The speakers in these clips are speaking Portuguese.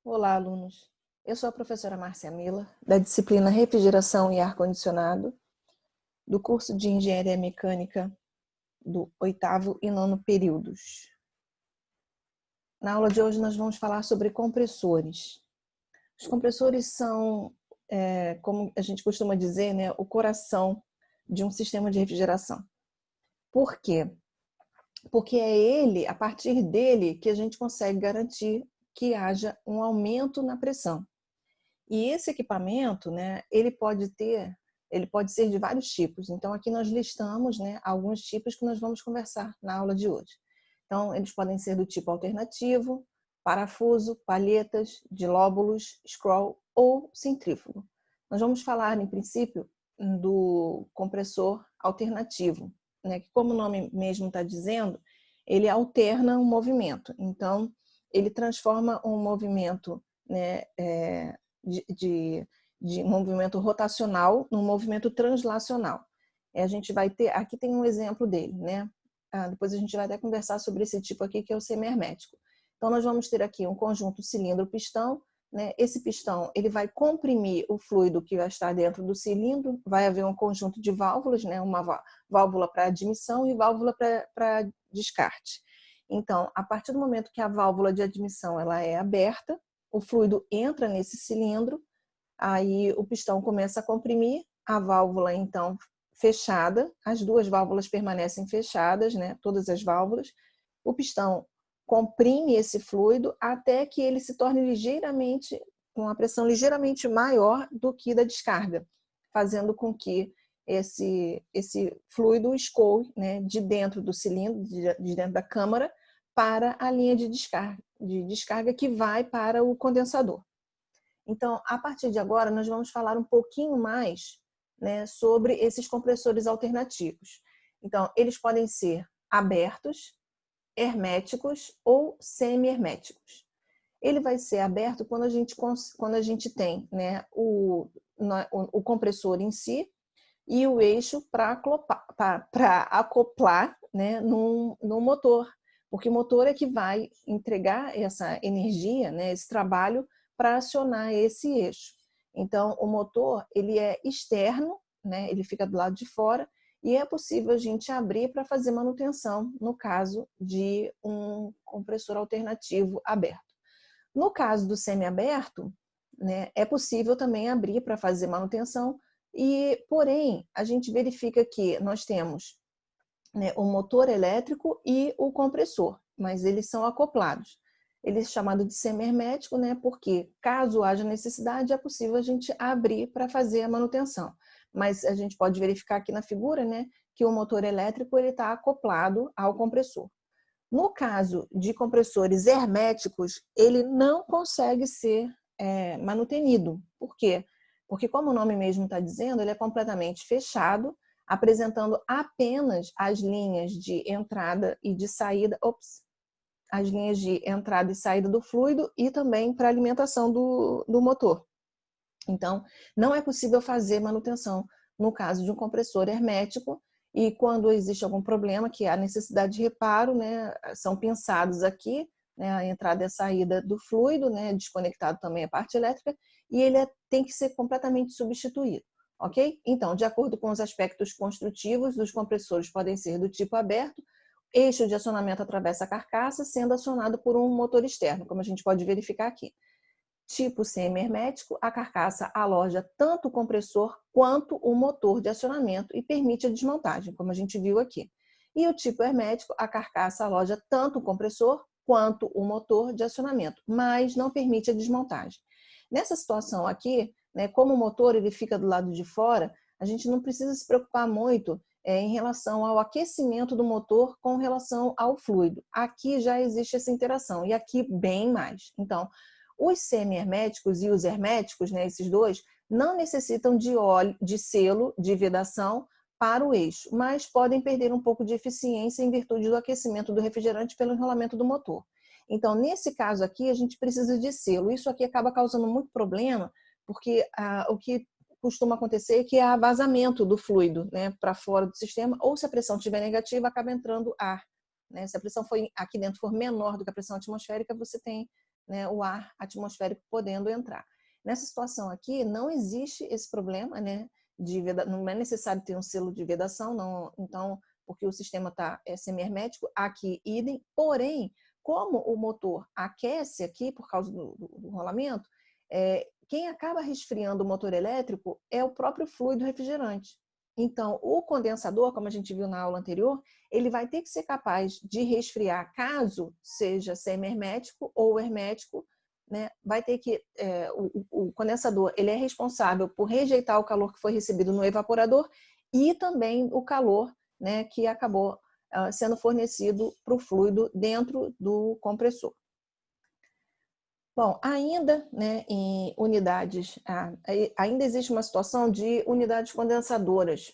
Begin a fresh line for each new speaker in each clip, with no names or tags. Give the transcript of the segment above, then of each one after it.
Olá, alunos. Eu sou a professora Márcia Mila, da disciplina Refrigeração e Ar-Condicionado, do curso de Engenharia Mecânica do 8º e 9º períodos. Na aula de hoje nós vamos falar sobre compressores. Os compressores são, como a gente costuma dizer, né, o coração de um sistema de refrigeração. Por quê? Porque é ele, a partir dele, que a gente consegue garantir que haja um aumento na pressão. E esse equipamento, né, ele pode ser de vários tipos. Então, aqui nós listamos, né, alguns tipos que nós vamos conversar na aula de hoje. Então, eles podem ser do tipo alternativo, parafuso, palhetas, de lóbulos, scroll ou centrífugo. Nós vamos falar, em princípio, do compressor alternativo, né, que como o nome mesmo está dizendo, ele alterna um movimento. Então, ele transforma um movimento, né, de movimento rotacional num movimento translacional. A gente vai ter, aqui tem um exemplo dele, né? Depois a gente vai até conversar sobre esse tipo aqui, que é o semihermético. Então, nós vamos ter aqui um conjunto cilindro-pistão, né? Esse pistão, ele vai comprimir o fluido que vai estar dentro do cilindro, vai haver um conjunto de válvulas, né? Uma válvula para admissão e válvula para descarte. Então, a partir do momento que a válvula de admissão ela é aberta, o fluido entra nesse cilindro, aí o pistão começa a comprimir, a válvula então fechada, as duas válvulas permanecem fechadas, né? Todas as válvulas. O pistão comprime esse fluido até que ele se torne ligeiramente, com uma pressão ligeiramente maior do que da descarga, fazendo com que esse fluido escoe, né, de dentro do cilindro, de dentro da câmara, para a linha de descarga que vai para o condensador. Então, a partir de agora, nós vamos falar um pouquinho mais, né, sobre esses compressores alternativos. Então, eles podem ser abertos, herméticos ou semi-herméticos. Ele vai ser aberto quando a gente tem, né, o compressor em si e o eixo para acoplar, né, no motor, porque o motor é que vai entregar essa energia, né, esse trabalho para acionar esse eixo. Então, o motor ele é externo, né, ele fica do lado de fora e é possível a gente abrir para fazer manutenção no caso de um compressor alternativo aberto. No caso do semi-aberto, né, é possível também abrir para fazer manutenção, porém, a gente verifica que nós temos, né, o motor elétrico e o compressor, mas eles são acoplados. Ele é chamado de semi-hermético, né, porque caso haja necessidade, é possível a gente abrir para fazer a manutenção. Mas a gente pode verificar aqui na figura, né, que o motor elétrico está acoplado ao compressor. No caso de compressores herméticos, ele não consegue ser manutenido. Por quê? Porque, como o nome mesmo está dizendo, ele é completamente fechado, apresentando apenas as linhas de entrada e de saída, as linhas de entrada e saída do fluido e também para alimentação do motor. Então, não é possível fazer manutenção no caso de um compressor hermético, e quando existe algum problema, que há necessidade de reparo, né, são pinçados aqui, né, a entrada e a saída do fluido, né, desconectado também a parte elétrica, e ele tem que ser completamente substituído, ok? Então, de acordo com os aspectos construtivos, os compressores podem ser do tipo aberto, eixo de acionamento atravessa a carcaça, sendo acionado por um motor externo, como a gente pode verificar aqui. Tipo semi-hermético, a carcaça aloja tanto o compressor quanto o motor de acionamento e permite a desmontagem, como a gente viu aqui. E o tipo hermético, a carcaça aloja tanto o compressor quanto o motor de acionamento, mas não permite a desmontagem. Nessa situação aqui, né, como o motor ele fica do lado de fora, a gente não precisa se preocupar muito em relação ao aquecimento do motor com relação ao fluido. Aqui já existe essa interação e aqui bem mais. Então, os semi-herméticos e os herméticos, né, esses dois, não necessitam de óleo, de selo de vedação para o eixo, mas podem perder um pouco de eficiência em virtude do aquecimento do refrigerante pelo enrolamento do motor. Então, nesse caso aqui, a gente precisa de selo. Isso aqui acaba causando muito problema, porque o que costuma acontecer é que há vazamento do fluido, né, para fora do sistema, ou se a pressão estiver negativa, acaba entrando ar. Né? Se a pressão aqui dentro for menor do que a pressão atmosférica, você tem, né, o ar atmosférico podendo entrar. Nessa situação aqui, não existe esse problema, né, não é necessário ter um selo de vedação, não, então, porque o sistema é semi-hermético, aqui idem, porém, como o motor aquece aqui por causa do rolamento, quem acaba resfriando o motor elétrico é o próprio fluido refrigerante. Então, o condensador, como a gente viu na aula anterior, ele vai ter que ser capaz de resfriar, caso seja semi-hermético ou hermético, né? Vai ter que o condensador ele é responsável por rejeitar o calor que foi recebido no evaporador e também o calor, né, que acabou sendo fornecido para o fluido dentro do compressor. Bom, ainda, né, em unidades, ainda existe uma situação de unidades condensadoras.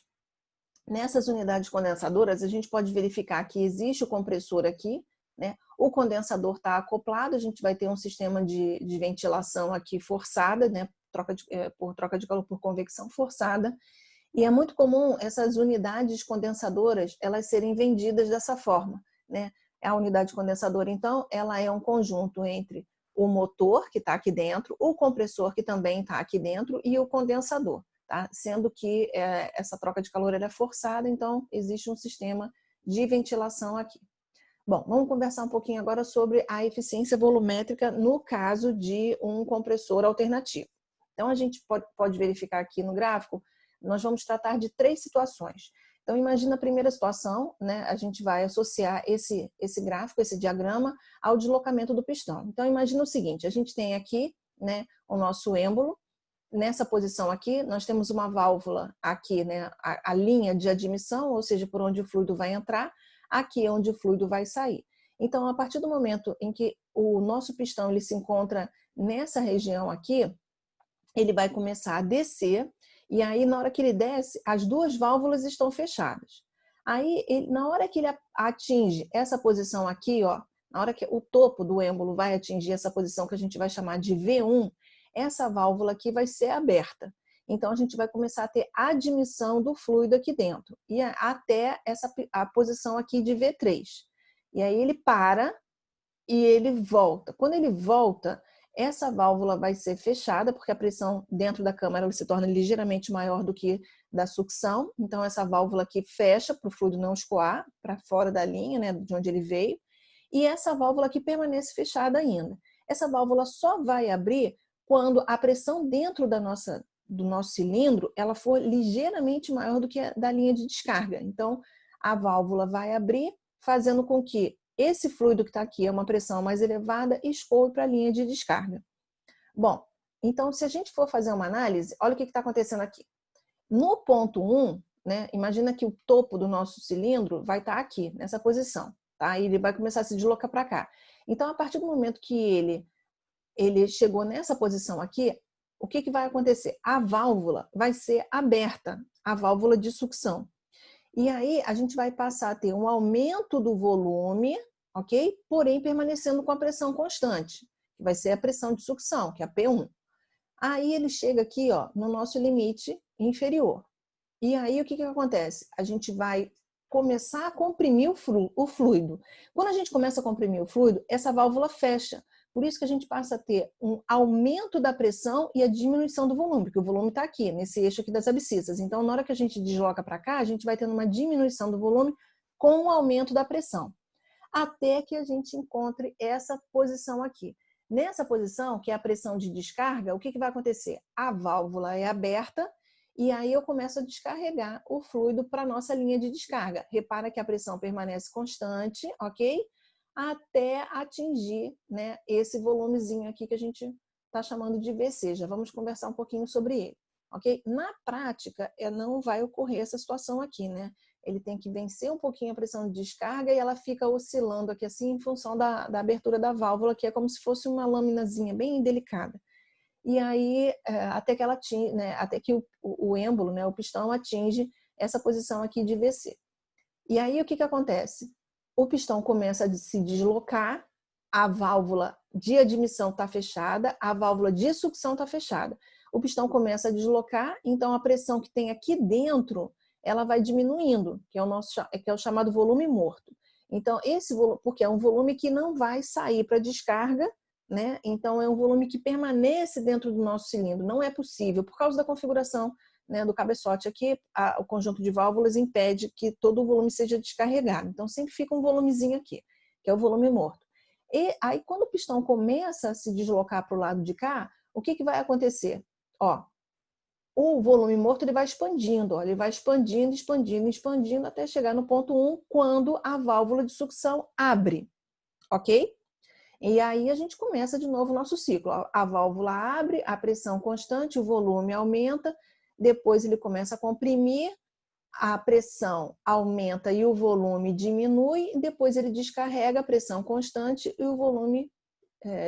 Nessas unidades condensadoras, a gente pode verificar que existe o compressor aqui, né? O condensador está acoplado, a gente vai ter um sistema de ventilação aqui forçada, né? Por troca de calor por convecção forçada. E é muito comum essas unidades condensadoras elas serem vendidas dessa forma, né? A unidade condensadora, então, ela é um conjunto entre o motor, que está aqui dentro, o compressor, que também está aqui dentro, e o condensador. Tá? Sendo que essa troca de calor é forçada, então existe um sistema de ventilação aqui. Bom, vamos conversar um pouquinho agora sobre a eficiência volumétrica no caso de um compressor alternativo. Então, a gente pode verificar aqui no gráfico, nós vamos tratar de 3 situações. Então, imagina a primeira situação, né? A gente vai associar esse gráfico, esse diagrama, ao deslocamento do pistão. Então, imagina o seguinte, a gente tem aqui, né, o nosso êmbolo. Nessa posição aqui, nós temos uma válvula aqui, né, a linha de admissão, ou seja, por onde o fluido vai entrar, aqui é onde o fluido vai sair. Então, a partir do momento em que o nosso pistão ele se encontra nessa região aqui, ele vai começar a descer, e aí na hora que ele desce, as 2 válvulas estão fechadas. Aí, na hora que ele atinge essa posição aqui, ó, na hora que o topo do êmbolo vai atingir essa posição que a gente vai chamar de V1, essa válvula aqui vai ser aberta. Então, a gente vai começar a ter admissão do fluido aqui dentro, e até a posição aqui de V3. E aí ele para e ele volta. Quando ele volta, essa válvula vai ser fechada, porque a pressão dentro da câmara se torna ligeiramente maior do que da sucção. Então, essa válvula aqui fecha para o fluido não escoar para fora da linha, né, de onde ele veio. E essa válvula aqui permanece fechada ainda. Essa válvula só vai abrir quando a pressão dentro do nosso cilindro ela for ligeiramente maior do que a da linha de descarga. Então, a válvula vai abrir, fazendo com que esse fluido que está aqui, é uma pressão mais elevada, escoe para a linha de descarga. Bom, então, se a gente for fazer uma análise, olha o que está acontecendo aqui. No ponto 1, né, imagina que o topo do nosso cilindro vai estar aqui, nessa posição. Tá? E ele vai começar a se deslocar para cá. Então, a partir do momento que ele chegou nessa posição aqui, o que vai acontecer? A válvula vai ser aberta, a válvula de sucção. E aí a gente vai passar a ter um aumento do volume, ok? Porém, permanecendo com a pressão constante, que vai ser a pressão de sucção, que é a P1. Aí ele chega aqui, ó, no nosso limite inferior. E aí o que acontece? A gente vai começar a comprimir o fluido. Quando a gente começa a comprimir o fluido, essa válvula fecha. Por isso que a gente passa a ter um aumento da pressão e a diminuição do volume, porque o volume está aqui, nesse eixo aqui das abscissas. Então, na hora que a gente desloca para cá, a gente vai tendo uma diminuição do volume com o aumento da pressão, até que a gente encontre essa posição aqui. Nessa posição, que é a pressão de descarga, o que vai acontecer? A válvula é aberta e aí eu começo a descarregar o fluido para a nossa linha de descarga. Repara que a pressão permanece constante, ok? Até atingir, né, esse volumezinho aqui que a gente está chamando de VC. Já vamos conversar um pouquinho sobre ele, ok? Na prática, não vai ocorrer essa situação aqui, né? Ele tem que vencer um pouquinho a pressão de descarga e ela fica oscilando aqui assim em função da abertura da válvula, que é como se fosse uma laminazinha bem delicada. E aí, até que ela atinge, né, até que o êmbolo, né, o pistão atinge essa posição aqui de VC. E aí o que acontece? O pistão começa a se deslocar, a válvula de admissão está fechada, a válvula de sucção está fechada. O pistão começa a deslocar, então a pressão que tem aqui dentro, ela vai diminuindo, que é o chamado volume morto. Então, esse volume, porque é um volume que não vai sair para descarga, né? Então é um volume que permanece dentro do nosso cilindro. Não é possível, por causa da configuração, né, do cabeçote aqui, o conjunto de válvulas impede que todo o volume seja descarregado. Então sempre fica um volumezinho aqui, que é o volume morto. E aí quando o pistão começa a se deslocar para o lado de cá, o que vai acontecer? Ó, o volume morto ele vai expandindo, ó, ele vai expandindo, expandindo, expandindo até chegar no ponto 1, quando a válvula de sucção abre, ok? E aí a gente começa de novo o nosso ciclo. A válvula abre, a pressão constante, o volume aumenta, depois ele começa a comprimir, a pressão aumenta e o volume diminui, depois ele descarrega a pressão constante e o volume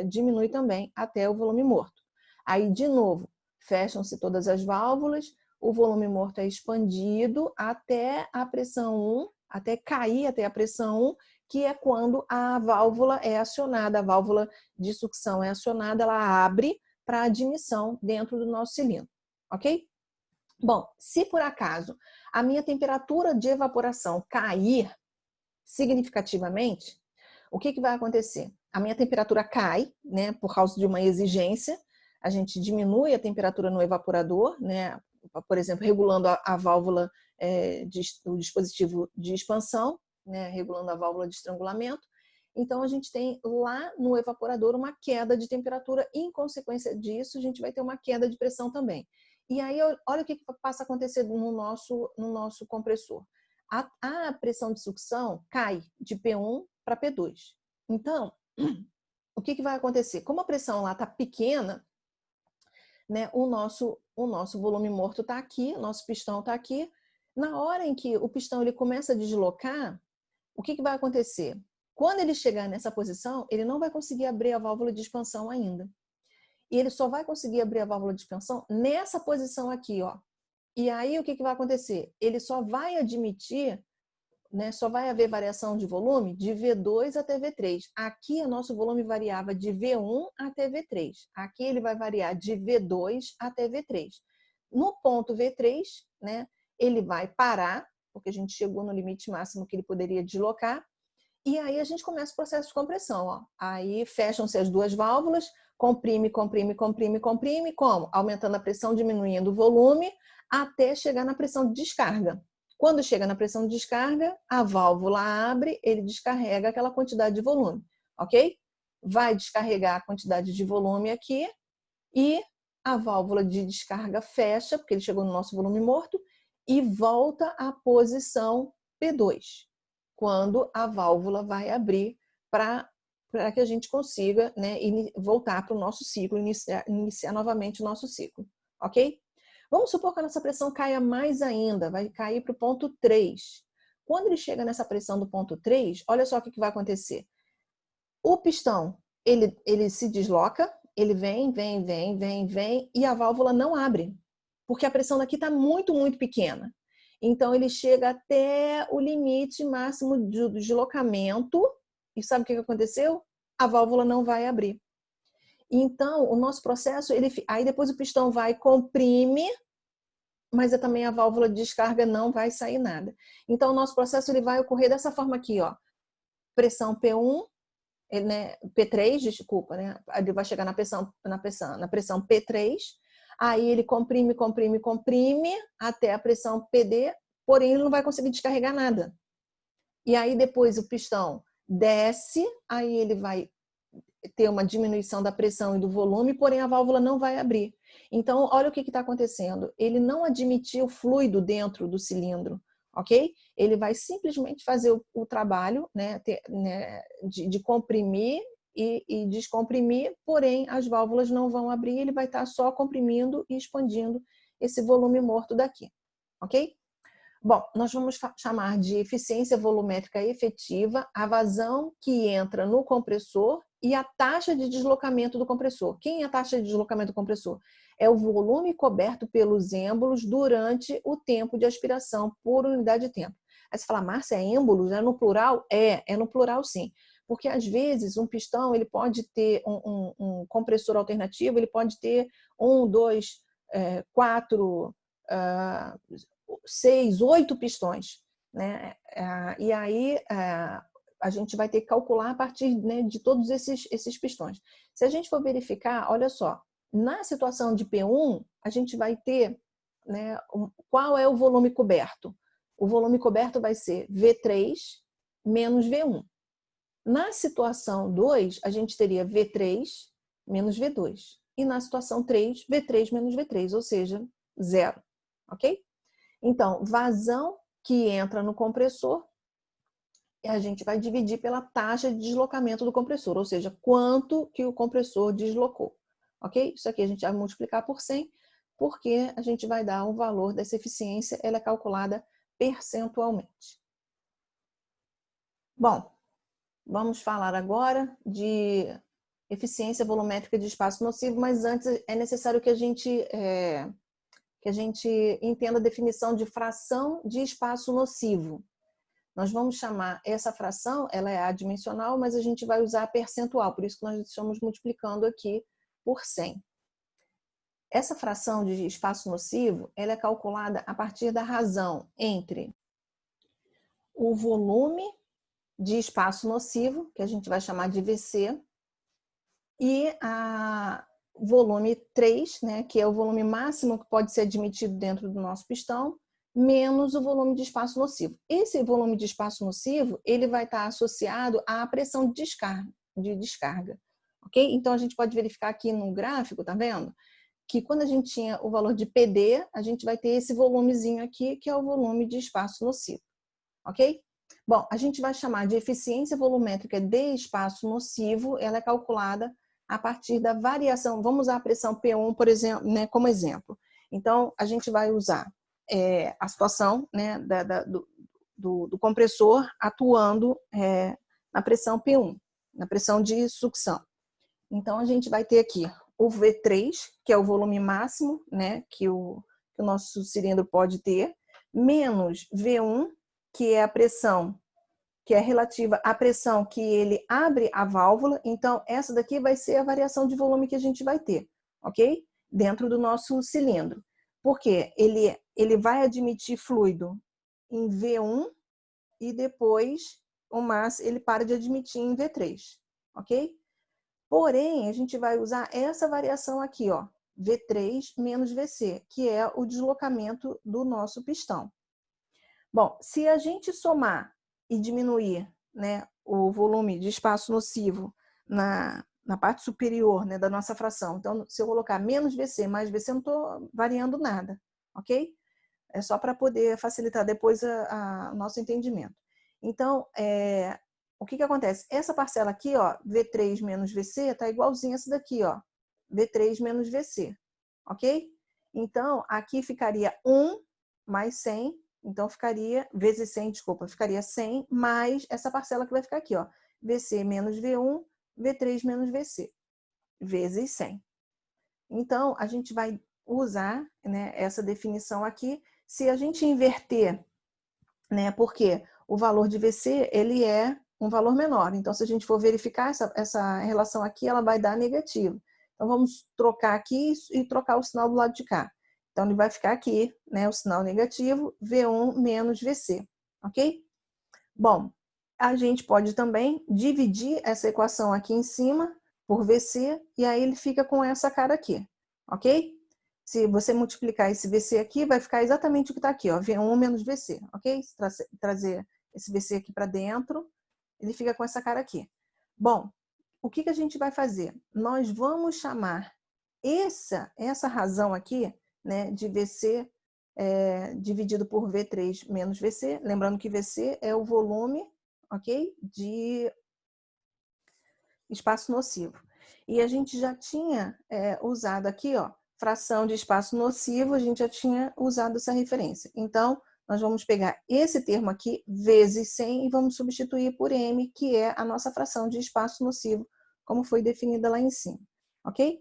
diminui também até o volume morto. Aí, de novo, fecham-se todas as válvulas, o volume morto é expandido até a pressão 1, até cair até a pressão 1, que é quando a válvula é acionada, a válvula de sucção é acionada, ela abre para admissão dentro do nosso cilindro, ok? Bom, se por acaso a minha temperatura de evaporação cair significativamente, o que vai acontecer? A minha temperatura cai, né, por causa de uma exigência, a gente diminui a temperatura no evaporador, né, por exemplo, regulando a válvula do dispositivo de expansão, né, regulando a válvula de estrangulamento. Então, a gente tem lá no evaporador uma queda de temperatura e, em consequência disso, a gente vai ter uma queda de pressão também. E aí, olha o que passa a acontecer no nosso compressor. A pressão de sucção cai de P1 para P2. Então, o que vai acontecer? Como a pressão lá está pequena, né, o nosso volume morto está aqui, o nosso pistão está aqui. Na hora em que o pistão ele começa a deslocar, o que vai acontecer? Quando ele chegar nessa posição, ele não vai conseguir abrir a válvula de expansão ainda. E ele só vai conseguir abrir a válvula de expansão nessa posição aqui, ó. E aí o que vai acontecer? Ele só vai admitir, né, só vai haver variação de volume de V2 até V3. Aqui o nosso volume variava de V1 até V3. Aqui ele vai variar de V2 até V3. No ponto V3, né, ele vai parar, porque a gente chegou no limite máximo que ele poderia deslocar, e aí a gente começa o processo de compressão. Ó. Aí fecham-se as duas válvulas, comprime, comprime, comprime, comprime, como? Aumentando a pressão, diminuindo o volume, até chegar na pressão de descarga. Quando chega na pressão de descarga, a válvula abre, ele descarrega aquela quantidade de volume, ok? Vai descarregar a quantidade de volume aqui e a válvula de descarga fecha, porque ele chegou no nosso volume morto, e volta à posição P2, quando a válvula vai abrir para que a gente consiga, né, voltar para o nosso ciclo, iniciar novamente o nosso ciclo, ok? Vamos supor que a nossa pressão caia mais ainda, vai cair para o ponto 3. Quando ele chega nessa pressão do ponto 3, olha só o que vai acontecer. O pistão, ele se desloca, ele vem, e a válvula não abre, porque a pressão daqui está muito, muito pequena. Então, ele chega até o limite máximo do deslocamento, e sabe o que aconteceu? A válvula não vai abrir. Então, o nosso processo, aí depois o pistão vai, comprime, mas também a válvula de descarga não vai sair nada. Então, o nosso processo ele vai ocorrer dessa forma aqui, ó. Pressão P1, né, P3, desculpa, né? Ele vai chegar na pressão P3, aí ele comprime, comprime, comprime até a pressão PD, porém ele não vai conseguir descarregar nada. E aí depois o pistão desce, aí ele vai ter uma diminuição da pressão e do volume, porém a válvula não vai abrir. Então, olha o que está acontecendo. Ele não admitiu fluido dentro do cilindro, ok? Ele vai simplesmente fazer o trabalho, né, de comprimir e descomprimir, porém as válvulas não vão abrir, ele vai estar só comprimindo e expandindo esse volume morto daqui, ok? Bom, nós vamos chamar de eficiência volumétrica efetiva a vazão que entra no compressor e a taxa de deslocamento do compressor. Quem é a taxa de deslocamento do compressor? É o volume coberto pelos êmbolos durante o tempo de aspiração por unidade de tempo. Aí você fala, Márcia, é êmbolos? É no plural? É no plural sim. Porque às vezes um pistão ele pode ter um compressor alternativo, ele pode ter 1, 2, 4, 6, 8 pistões, né? E aí a gente vai ter que calcular a partir, né, de todos esses pistões. Se a gente for verificar, olha só, na situação de P1, a gente vai ter, né, qual é o volume coberto? O volume coberto vai ser V3 menos V1. Na situação 2, a gente teria V3 menos V2. E na situação 3, V3 menos V3, ou seja, zero. Ok? Então, vazão que entra no compressor, a gente vai dividir pela taxa de deslocamento do compressor, ou seja, quanto que o compressor deslocou. Ok? Isso aqui a gente vai multiplicar por 100, porque a gente vai dar um valor dessa eficiência, ela é calculada percentualmente. Bom, vamos falar agora de eficiência volumétrica de espaço nocivo, mas antes é necessário que a gente entenda a definição de fração de espaço nocivo. Nós vamos chamar essa fração, ela é adimensional, mas a gente vai usar a percentual, por isso que nós estamos multiplicando aqui por 100. Essa fração de espaço nocivo, ela é calculada a partir da razão entre o volume de espaço nocivo, que a gente vai chamar de VC, e a volume 3, né, que é o volume máximo que pode ser admitido dentro do nosso pistão, menos o volume de espaço nocivo. Esse volume de espaço nocivo, ele vai estar associado à pressão de descarga, ok? Então, a gente pode verificar aqui no gráfico, tá vendo? Que quando a gente tinha o valor de PD, a gente vai ter esse volumezinho aqui, que é o volume de espaço nocivo, ok? Bom, a gente vai chamar de eficiência volumétrica de espaço nocivo, ela é calculada a partir da variação. Vamos usar a pressão P1, por exemplo, né, como exemplo. Então, a gente vai usar a situação, né, do compressor atuando na pressão P1, na pressão de sucção. Então, a gente vai ter aqui o V3, que é o volume máximo, né, que o nosso cilindro pode ter, menos V1, que é a pressão, que é relativa à pressão que ele abre a válvula. Então, essa daqui vai ser a variação de volume que a gente vai ter, ok? Dentro do nosso cilindro. Porque ele vai admitir fluido em V1 e depois ele para de admitir em V3, ok? Porém, a gente vai usar essa variação aqui, ó, V3 menos VC, que é o deslocamento do nosso pistão. Bom, se a gente somar e diminuir, né, o volume de espaço nocivo na parte superior, né, da nossa fração, então se eu colocar menos VC mais VC, eu não estou variando nada, ok? É só para poder facilitar depois o nosso entendimento. Então, o que acontece? Essa parcela aqui, ó, V3 menos VC, está igualzinha a essa daqui, ó, V3 menos VC, ok? Então, aqui ficaria 1 mais 100, então ficaria, vezes 100, desculpa, ficaria 100 mais essa parcela que vai ficar aqui, ó, VC menos V1, V3 menos VC, vezes 100. Então, a gente vai usar, né, essa definição aqui. Se a gente inverter, né, porque o valor de VC, ele é um valor menor. Então, se a gente for verificar essa relação aqui, ela vai dar negativo. Então, vamos trocar aqui e trocar o sinal do lado de cá. Então, ele vai ficar aqui, né, o sinal negativo, V1 menos VC, ok? Bom, a gente pode também dividir essa equação aqui em cima por VC, e aí ele fica com essa cara aqui, ok? Se você multiplicar esse VC aqui, vai ficar exatamente o que está aqui, ó, V1 menos VC, ok? Se trazer esse VC aqui para dentro, ele fica com essa cara aqui. Bom, o que a gente vai fazer? Nós vamos chamar essa razão aqui, né, de VC dividido por V3 menos VC, lembrando que VC é o volume, ok? De espaço nocivo. E a gente já tinha usado aqui, ó, fração de espaço nocivo, a gente já tinha usado essa referência. Então, nós vamos pegar esse termo aqui, vezes 100, e vamos substituir por M, que é a nossa fração de espaço nocivo, como foi definida lá em cima, ok?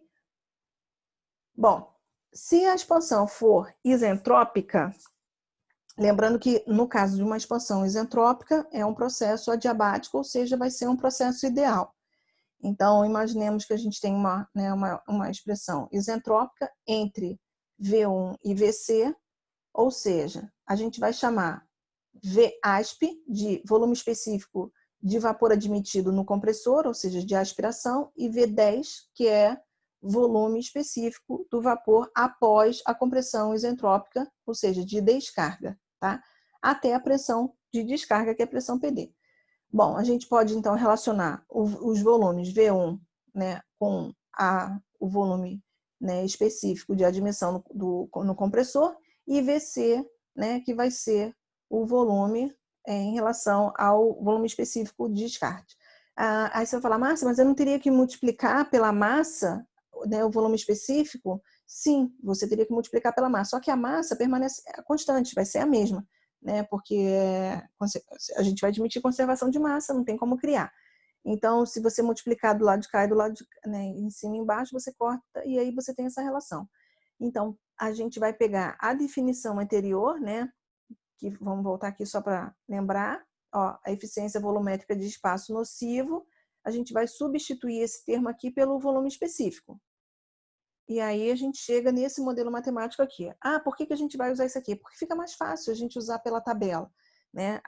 Bom, se a expansão for isentrópica, lembrando que no caso de uma expansão isentrópica, é um processo adiabático, ou seja, vai ser um processo ideal. Então, imaginemos que a gente tem uma expressão isentrópica entre V1 e VC, ou seja, a gente vai chamar VASP de volume específico de vapor admitido no compressor, ou seja, de aspiração, e V10, que é volume específico do vapor após a compressão isentrópica, ou seja, de descarga, tá? Até a pressão de descarga, que é a pressão PD. Bom, a gente pode então relacionar os volumes V1, né, com o volume, né, específico de admissão no compressor, e VC, né, que vai ser o volume em relação ao volume específico de descarte. Aí você vai falar, Márcia, mas eu não teria que multiplicar pela massa, né, o volume específico? Sim, você teria que multiplicar pela massa, só que a massa permanece constante, vai ser a mesma, né, porque a gente vai admitir conservação de massa, não tem como criar. Então, se você multiplicar do lado de cá e do lado de, né, em cima e embaixo, você corta e aí você tem essa relação. Então, a gente vai pegar a definição anterior, né, que vamos voltar aqui só para lembrar, ó, a eficiência volumétrica de espaço nocivo, a gente vai substituir esse termo aqui pelo volume específico. E aí a gente chega nesse modelo matemático aqui. Por que a gente vai usar isso aqui? Porque fica mais fácil a gente usar pela tabela, né,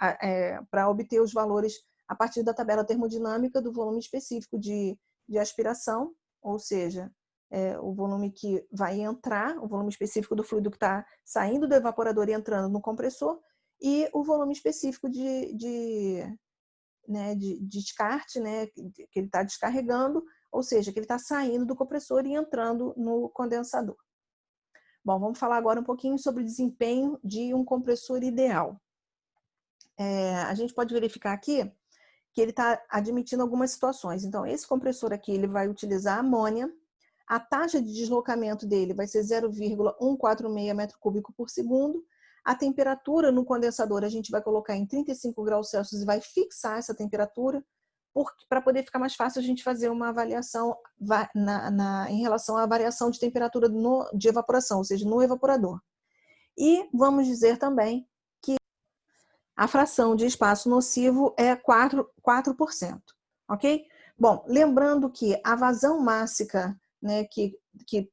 para obter os valores a partir da tabela termodinâmica do volume específico de aspiração, ou seja, o volume que vai entrar, o volume específico do fluido que está saindo do evaporador e entrando no compressor, e o volume específico de descarte, né, que ele está descarregando, ou seja, que ele está saindo do compressor e entrando no condensador. Bom, vamos falar agora um pouquinho sobre o desempenho de um compressor ideal. A gente pode verificar aqui que ele está admitindo algumas situações. Então, esse compressor aqui, ele vai utilizar amônia. A taxa de deslocamento dele vai ser 0,146 metro cúbico por segundo. A temperatura no condensador a gente vai colocar em 35 graus Celsius e vai fixar essa temperatura, para poder ficar mais fácil a gente fazer uma avaliação em relação à variação de temperatura de evaporação, ou seja, no evaporador. E vamos dizer também que a fração de espaço nocivo é 4%, ok? Bom, lembrando que a vazão mássica, né, que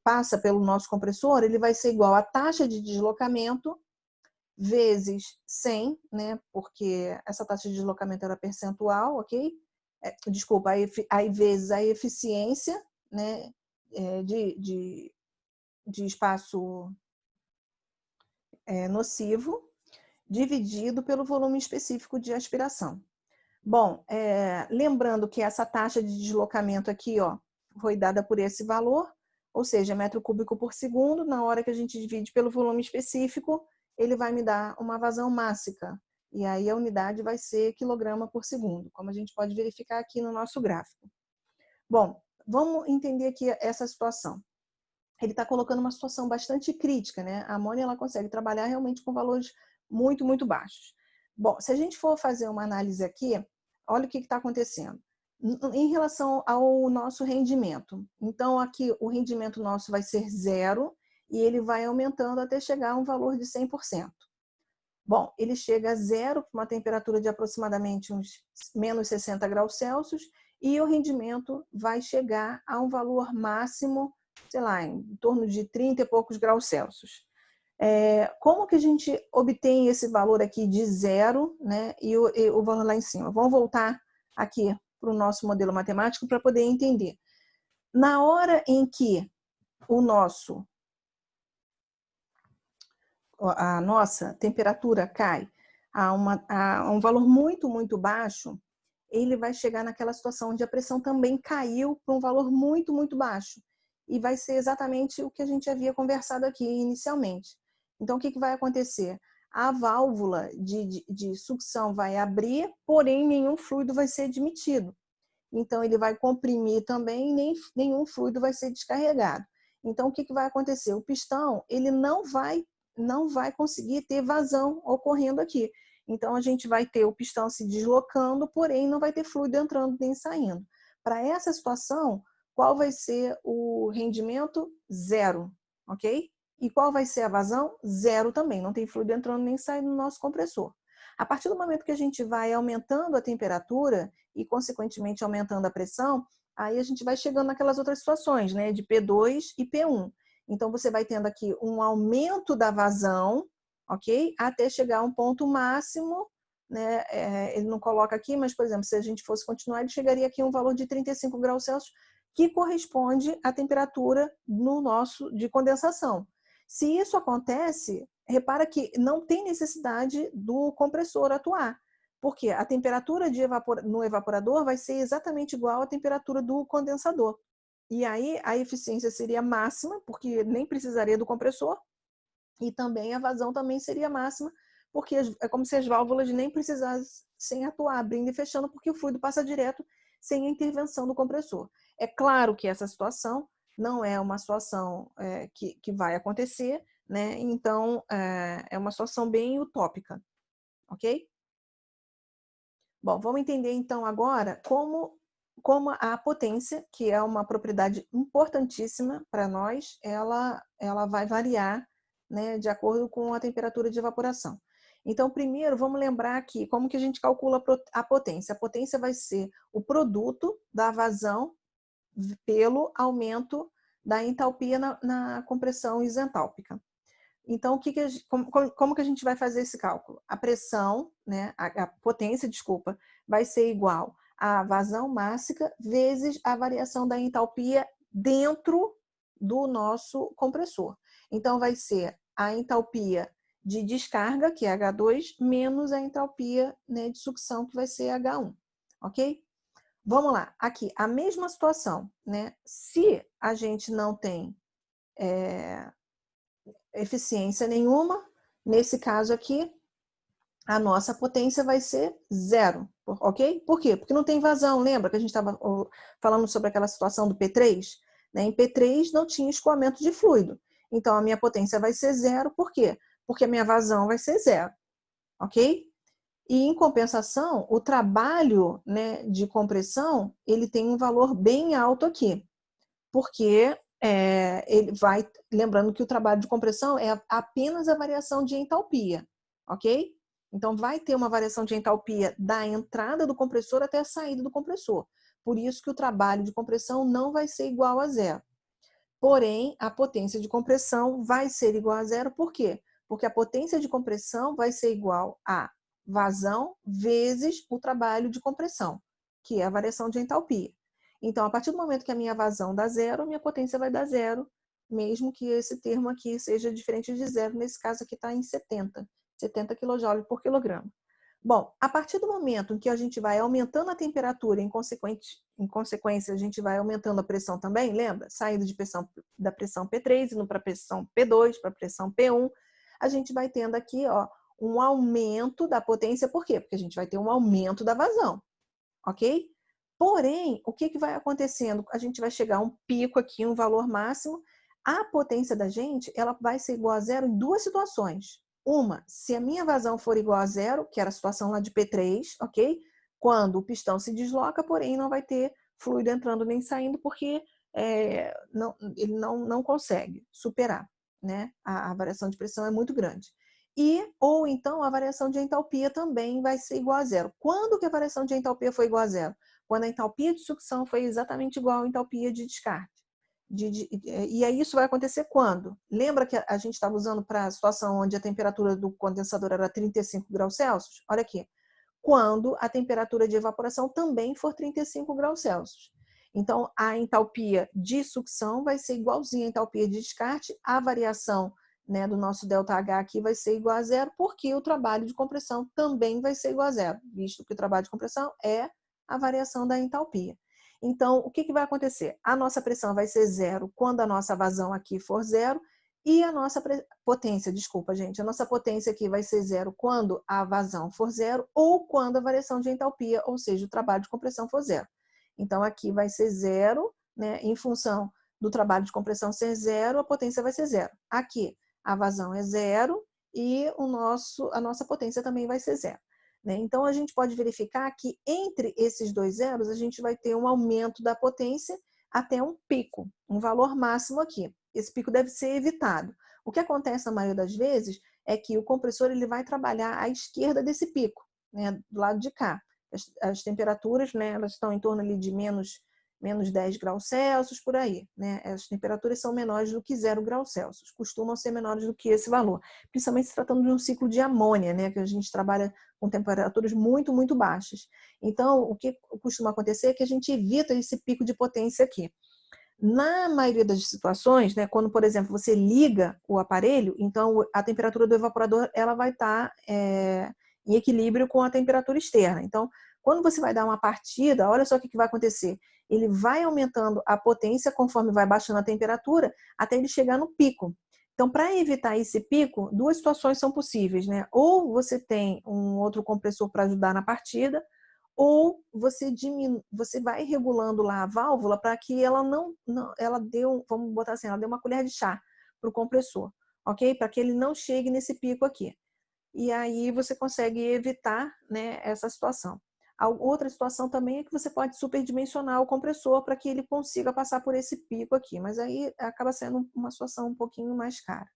passa pelo nosso compressor, ele vai ser igual à taxa de deslocamento vezes 100, né, porque essa taxa de deslocamento era percentual, ok? Desculpa, aí vezes a eficiência, né, de espaço nocivo, dividido pelo volume específico de aspiração. Bom, lembrando que essa taxa de deslocamento aqui, ó, foi dada por esse valor, ou seja, metro cúbico por segundo. Na hora que a gente divide pelo volume específico, ele vai me dar uma vazão mássica. E aí a unidade vai ser quilograma por segundo, como a gente pode verificar aqui no nosso gráfico. Bom, vamos entender aqui essa situação. Ele está colocando uma situação bastante crítica, né? A amônia ela consegue trabalhar realmente com valores muito, muito baixos. Bom, se a gente for fazer uma análise aqui, olha o que está acontecendo. Em relação ao nosso rendimento. Então, aqui o rendimento nosso vai ser 0 e ele vai aumentando até chegar a um valor de 100%. Bom, ele chega a 0 com uma temperatura de aproximadamente uns menos 60 graus Celsius e o rendimento vai chegar a um valor máximo, sei lá, em torno de 30 e poucos graus Celsius. Como que a gente obtém esse valor aqui de 0, né, e o valor lá em cima? Vamos voltar aqui para o nosso modelo matemático para poder entender. Na hora em que a nossa temperatura cai a um valor muito, muito baixo, ele vai chegar naquela situação onde a pressão também caiu para um valor muito, muito baixo. E vai ser exatamente o que a gente havia conversado aqui inicialmente. Então, o que vai acontecer? A válvula de sucção vai abrir, porém nenhum fluido vai ser admitido. Então, ele vai comprimir também e nenhum fluido vai ser descarregado. Então, o que vai acontecer? O pistão ele não vai conseguir ter vazão ocorrendo aqui. Então, a gente vai ter o pistão se deslocando, porém não vai ter fluido entrando nem saindo. Para essa situação, qual vai ser o rendimento? 0, ok? E qual vai ser a vazão? 0 também, não tem fluido entrando nem saindo no nosso compressor. A partir do momento que a gente vai aumentando a temperatura e, consequentemente, aumentando a pressão, aí a gente vai chegando naquelas outras situações, né, de P2 e P1. Então, você vai tendo aqui um aumento da vazão, ok? Até chegar a um ponto máximo, né? Ele não coloca aqui, mas, por exemplo, se a gente fosse continuar, ele chegaria aqui a um valor de 35 graus Celsius, que corresponde à temperatura no nosso de condensação. Se isso acontece, repara que não tem necessidade do compressor atuar, porque a temperatura no evaporador vai ser exatamente igual à temperatura do condensador. E aí a eficiência seria máxima, porque nem precisaria do compressor, e também a vazão também seria máxima, porque é como se as válvulas nem precisassem atuar, abrindo e fechando, porque o fluido passa direto sem a intervenção do compressor. É claro que essa situação não é uma situação que vai acontecer, né? Então, é uma situação bem utópica, ok? Bom, vamos entender então agora como a potência, que é uma propriedade importantíssima para nós, ela vai variar, né, de acordo com a temperatura de evaporação. Então, primeiro, vamos lembrar aqui como que a gente calcula a potência. A potência vai ser o produto da vazão pelo aumento da entalpia na compressão isentálpica. Então, como que a gente vai fazer esse cálculo? A pressão, né, a potência, desculpa, vai ser igual à vazão máxima vezes a variação da entalpia dentro do nosso compressor. Então, vai ser a entalpia de descarga, que é H2, menos a entalpia, né, de sucção, que vai ser H1, ok? Vamos lá, aqui, a mesma situação, né? Se a gente não tem eficiência nenhuma, nesse caso aqui, a nossa potência vai ser zero, ok? Por quê? Porque não tem vazão, lembra que a gente estava falando sobre aquela situação do P3? Né? Em P3 não tinha escoamento de fluido, então a minha potência vai ser zero, por quê? Porque a minha vazão vai ser zero, ok? E em compensação, o trabalho, né, de compressão, ele tem um valor bem alto aqui, porque ele vai, lembrando que o trabalho de compressão é apenas a variação de entalpia, ok? Então vai ter uma variação de entalpia da entrada do compressor até a saída do compressor. Por isso que o trabalho de compressão não vai ser igual a zero. Porém, a potência de compressão vai ser igual a zero, por quê? Porque a potência de compressão vai ser igual a vazão vezes o trabalho de compressão, que é a variação de entalpia. Então, a partir do momento que a minha vazão dá zero, a minha potência vai dar zero, mesmo que esse termo aqui seja diferente de zero, nesse caso aqui está em 70 kJ por quilograma. Bom, a partir do momento em que a gente vai aumentando a temperatura, em consequência, a gente vai aumentando a pressão também, lembra? Saindo da pressão P3, indo para a pressão P2, para a pressão P1, a gente vai tendo aqui, ó, um aumento da potência. Por quê? Porque a gente vai ter um aumento da vazão, ok? Porém, o que vai acontecendo? A gente vai chegar a um pico aqui, um valor máximo. A potência da gente, ela vai ser igual a zero em duas situações. Uma, se a minha vazão for igual a zero, que era a situação lá de P3, ok? Quando o pistão se desloca, porém não vai ter fluido entrando nem saindo, porque ele não consegue superar, né? A variação de pressão é muito grande. Ou então a variação de entalpia também vai ser igual a zero. Quando que a variação de entalpia foi igual a zero? Quando a entalpia de sucção foi exatamente igual à entalpia de descarte. E aí isso vai acontecer quando? Lembra que a gente estava usando para a situação onde a temperatura do condensador era 35 graus Celsius? Olha aqui. Quando a temperatura de evaporação também for 35 graus Celsius. Então, a entalpia de sucção vai ser igualzinha à entalpia de descarte, a variação, né, do nosso ΔH aqui vai ser igual a zero, porque o trabalho de compressão também vai ser igual a zero, visto que o trabalho de compressão é a variação da entalpia. Então, o que vai acontecer? A nossa pressão vai ser zero quando a nossa vazão aqui for zero, e a nossa potência, desculpa, gente, a nossa potência aqui vai ser zero quando a vazão for zero ou quando a variação de entalpia, ou seja, o trabalho de compressão for zero. Então, aqui vai ser zero, né, em função do trabalho de compressão ser zero, a potência vai ser zero. Aqui, a vazão é zero e a nossa potência também vai ser zero. Né? Então, a gente pode verificar que entre esses dois zeros, a gente vai ter um aumento da potência até um pico, um valor máximo aqui. Esse pico deve ser evitado. O que acontece na maioria das vezes é que o compressor ele vai trabalhar à esquerda desse pico, né, do lado de cá. As temperaturas, né, elas estão em torno ali de menos menos 10 graus Celsius, por aí, né? As temperaturas são menores do que 0 graus Celsius, costumam ser menores do que esse valor, principalmente se tratando de um ciclo de amônia, né? Que a gente trabalha com temperaturas muito, muito baixas. Então, o que costuma acontecer é que a gente evita esse pico de potência aqui. Na maioria das situações, né, quando, por exemplo, você liga o aparelho, então a temperatura do evaporador ela vai estar em equilíbrio com a temperatura externa. Então, quando você vai dar uma partida, olha só o que vai acontecer. Ele vai aumentando a potência conforme vai baixando a temperatura até ele chegar no pico. Então, para evitar esse pico, duas situações são possíveis, né? Ou você tem um outro compressor para ajudar na partida, ou você vai regulando lá a válvula para que ela ela dê vamos botar assim, ela dê uma colher de chá para o compressor, ok? Para que ele não chegue nesse pico aqui. E aí você consegue evitar, né, essa situação. A outra situação também é que você pode superdimensionar o compressor para que ele consiga passar por esse pico aqui, mas aí acaba sendo uma situação um pouquinho mais cara.